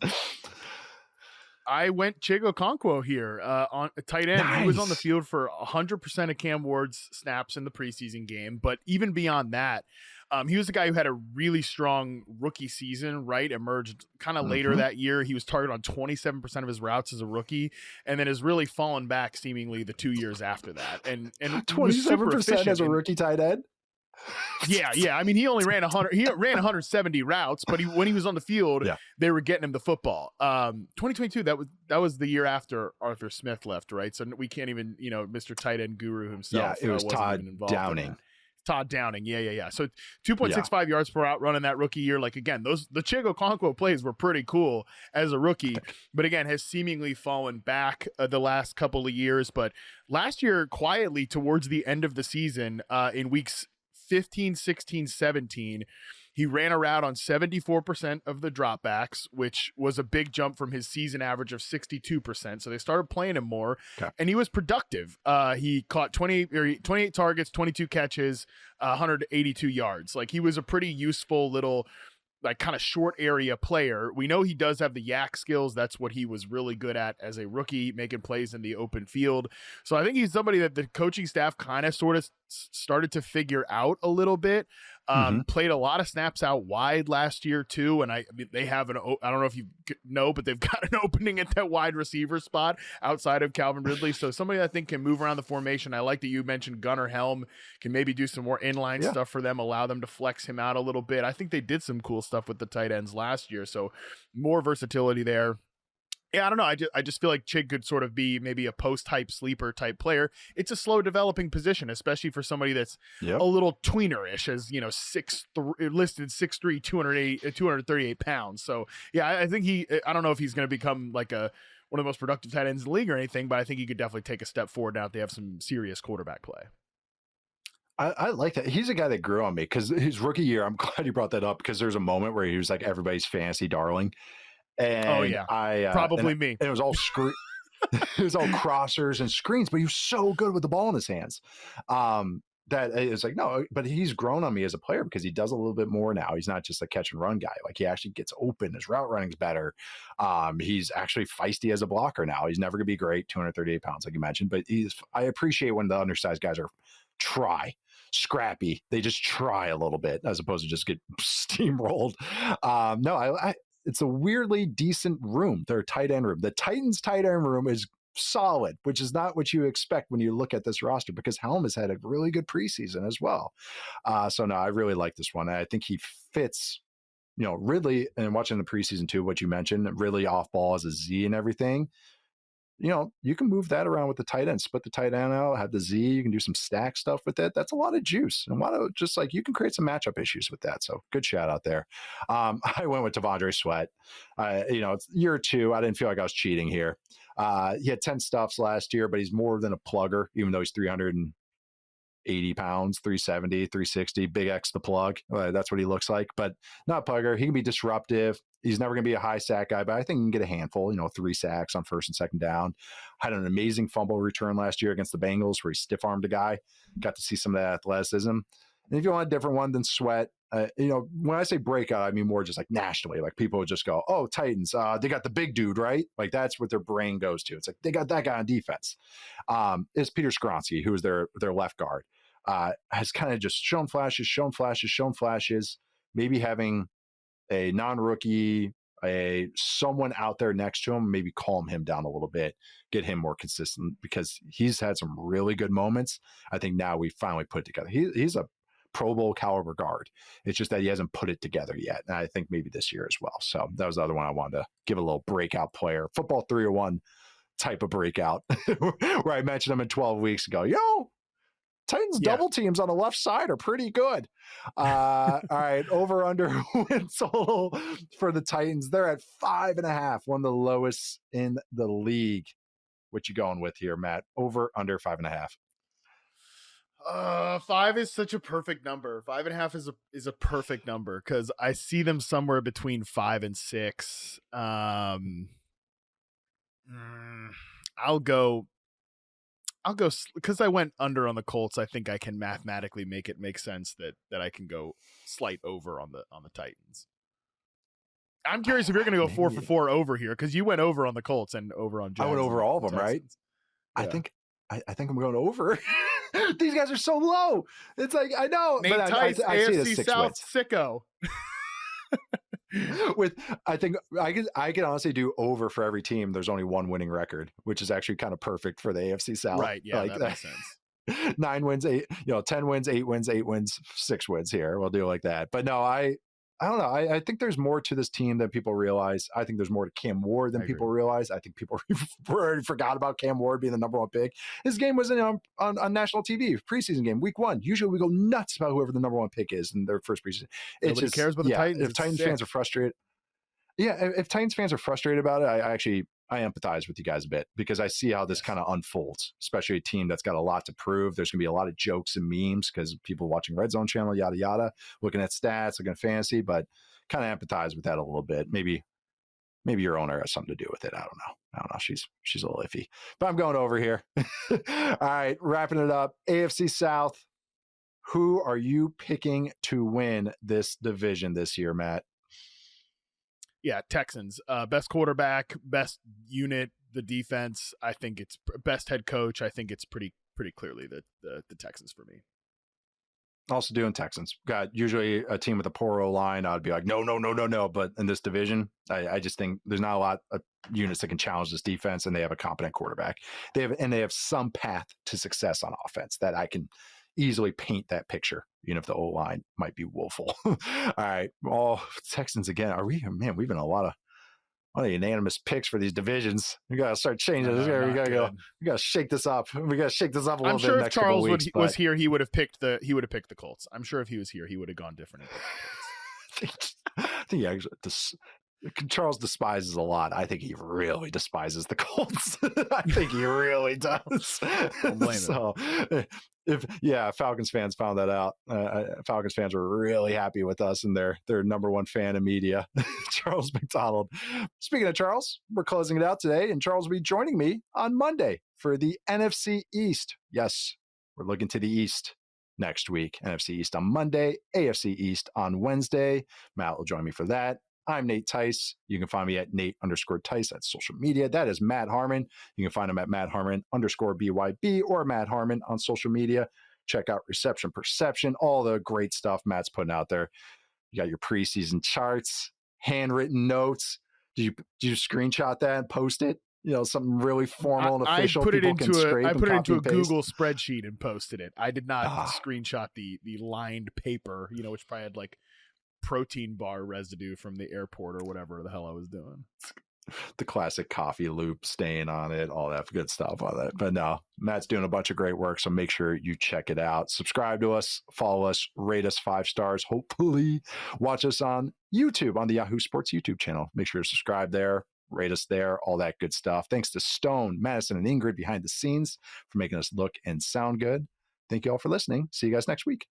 I went Chigo Okonkwo here on a tight end. Nice. He was on the field for 100% of Cam Ward's snaps in the preseason game. But even beyond that, he was the guy who had a really strong rookie season, right? Emerged kind of later that year. He was targeted on 27% of his routes as a rookie, and then has really fallen back seemingly the 2 years after that. And 27% as a rookie tight end? Yeah. I mean, he only ran 100. He ran 170 routes, but when he was on the field, they were getting him the football. 2022, that was the year after Arthur Smith left, right? So we can't even, Mr. Tight End Guru himself. Yeah, it was Todd Downing. Todd Downing, yeah. So 2.65 yards per out run in that rookie year. Like again, the Chigo Okonkwo plays were pretty cool as a rookie, but again has seemingly fallen back the last couple of years. But last year, quietly towards the end of the season, in weeks 15, 16, 17, he ran a route on 74% of the dropbacks, which was a big jump from his season average of 62%. So they started playing him more, and he was productive. He caught 28 targets, 22 catches, 182 yards. Like he was a pretty useful little, like kind of short area player. We know he does have the yak skills. That's what he was really good at as a rookie, making plays in the open field. So I think he's somebody that the coaching staff kind of sort of started to figure out a little bit. Played a lot of snaps out wide last year too. And I mean, they have I don't know if you know, but they've got an opening at that wide receiver spot outside of Calvin Ridley. So somebody I think can move around the formation. I like that you mentioned Gunnar Helm can maybe do some more inline stuff for them, allow them to flex him out a little bit. I think they did some cool stuff with the tight ends last year. So more versatility there. Yeah, I don't know. I just feel like Chig could sort of be maybe a post-type sleeper type player. It's a slow developing position, especially for somebody that's a little tweener-ish, as listed 6'3", 238 pounds. So yeah, I think I don't know if he's going to become like one of the most productive tight ends in the league or anything, but I think he could definitely take a step forward now that they have some serious quarterback play. I like that. He's a guy that grew on me because his rookie year, I'm glad you brought that up because there's a moment where he was like everybody's fantasy darling. And probably me. And it was all it was all crossers and screens, but he was so good with the ball in his hands. That it was like, no, but he's grown on me as a player because he does a little bit more now. He's not just a catch and run guy. Like he actually gets open. His route running's better. He's actually feisty as a blocker now. He's never gonna be great, 238 pounds, like you mentioned, but I appreciate when the undersized guys are scrappy. They just try a little bit as opposed to just get steamrolled. It's a weirdly decent room, their tight end room. The Titans tight end room is solid, which is not what you expect when you look at this roster because Helm has had a really good preseason as well. So no, I really like this one. I think he fits, Ridley, and watching the preseason too, what you mentioned, Ridley off ball as a Z and everything. you can move that around with the tight end, split the tight end out, have the Z, you can do some stack stuff with it. That's a lot of juice. And a lot of just like, you can create some matchup issues with that. So good shout out there. I went with Devondre Sweat. It's year two. I didn't feel like I was cheating here. He had 10 stuffs last year, but he's more than a plugger, even though he's 380 pounds, 370, 360, big X the plug. That's what he looks like, but not plugger. He can be disruptive. He's never going to be a high sack guy, but I think he can get a handful, 3 sacks on first and second down. Had an amazing fumble return last year against the Bengals where he stiff-armed a guy. Got to see some of that athleticism. And if you want a different one than Sweat, when I say breakout, I mean more just like nationally. Like people would just go, oh, Titans, they got the big dude, right? Like that's what their brain goes to. It's like they got that guy on defense. It's Peter Skronsky, who is their left guard. Has kind of just shown flashes, maybe having a non-rookie, someone out there next to him, maybe calm him down a little bit, get him more consistent because he's had some really good moments. I think now we finally put it together. He's a Pro Bowl caliber guard. It's just that he hasn't put it together yet. And I think maybe this year as well. So that was the other one I wanted to give a little breakout player, football 301 type of breakout where I mentioned him in 12 weeks ago. Titans double teams on the left side are pretty good. All right, over under win total for the Titans. They're at 5.5, one of the lowest in the league. What you going with here, Matt? Over under 5.5. 5 is such a perfect number. 5.5 is a perfect number because I see them somewhere between 5 and 6. I'll go because I went under on the Colts. I think I can mathematically make it make sense that I can go slight over on the Titans. I'm curious if you're going to go 4 for 4 over here because you went over on the Colts and over on Jags. I went over all of them, right? Yeah. I think I'm going over. These guys are so low. It's like I know, Nate but Tice, I see it as AFC 6 South wins. sicko. I think I can honestly do over for every team. There's only one winning record, which is actually kind of perfect for the AFC South. Right? Yeah, that makes sense. 9 wins, 10 wins, 8 wins, 6 wins here. We'll do it like that. But no, I don't know. I think there's more to this team than people realize. I think there's more to Cam Ward than people realize. I think people already forgot about Cam Ward being the number 1 pick. His game was on national TV, preseason game, week 1. Usually we go nuts about whoever the number 1 pick is in their first preseason. Nobody cares about the Titans. If Titans fans are frustrated. Yeah, if Titans fans are frustrated about it, I empathize with you guys a bit because I see how this kind of unfolds, especially a team that's got a lot to prove. There's going to be a lot of jokes and memes because people watching Red Zone channel, yada, yada, looking at stats, looking at fantasy, but kind of empathize with that a little bit. Maybe your owner has something to do with it. I don't know. She's a little iffy, but I'm going over here. All right, wrapping it up. AFC South. Who are you picking to win this division this year, Matt? Yeah, Texans. Best quarterback, best unit, the defense. I think it's best head coach. I think it's pretty clearly the Texans for me. Also doing Texans. Got usually a team with a poor O-line. I'd be like, no. But in this division, I just think there's not a lot of units that can challenge this defense, and they have a competent quarterback. They have some path to success on offense that I can easily paint that picture, even if the O-line might be woeful. All right. Texans again. We've been a lot of unanimous picks for these divisions. We got to start changing this. We got to shake this up. We got to shake this up a little bit. I'm sure if Charles was here, he would have picked the Colts. I'm sure if he was here, he would have gone different. I think actually Charles despises a lot. I think he really despises the Colts. I think he really does. Don't blame him. Falcons fans found that out. Falcons fans were really happy with us and their number 1 fan in media, Charles McDonald. Speaking of Charles, we're closing it out today, and Charles will be joining me on Monday for the NFC East. Yes, we're looking to the East next week. NFC East on Monday, AFC East on Wednesday. Matt will join me for that. I'm Nate Tice. You can find me at Nate_Tice at social media. That is Matt Harmon. You can find him at Matt Harmon_BYB or Matt Harmon on social media. Check out Reception Perception, all the great stuff Matt's putting out there. You got your preseason charts, handwritten notes. Did you screenshot that and post it? Something really formal and official. I put it into a paste. Google spreadsheet and posted it. I did not screenshot the lined paper, which probably had like protein bar residue from the airport or whatever the hell I was doing. The classic coffee loop stain on it, all that good stuff on it. But no, Matt's doing a bunch of great work, so make sure you check it out. Subscribe to us, follow us, rate us 5 stars. Hopefully, watch us on YouTube, on the Yahoo Sports YouTube channel. Make sure to subscribe there, rate us there, all that good stuff. Thanks to Stone, Madison, and Ingrid behind the scenes for making us look and sound good. Thank you all for listening. See you guys next week.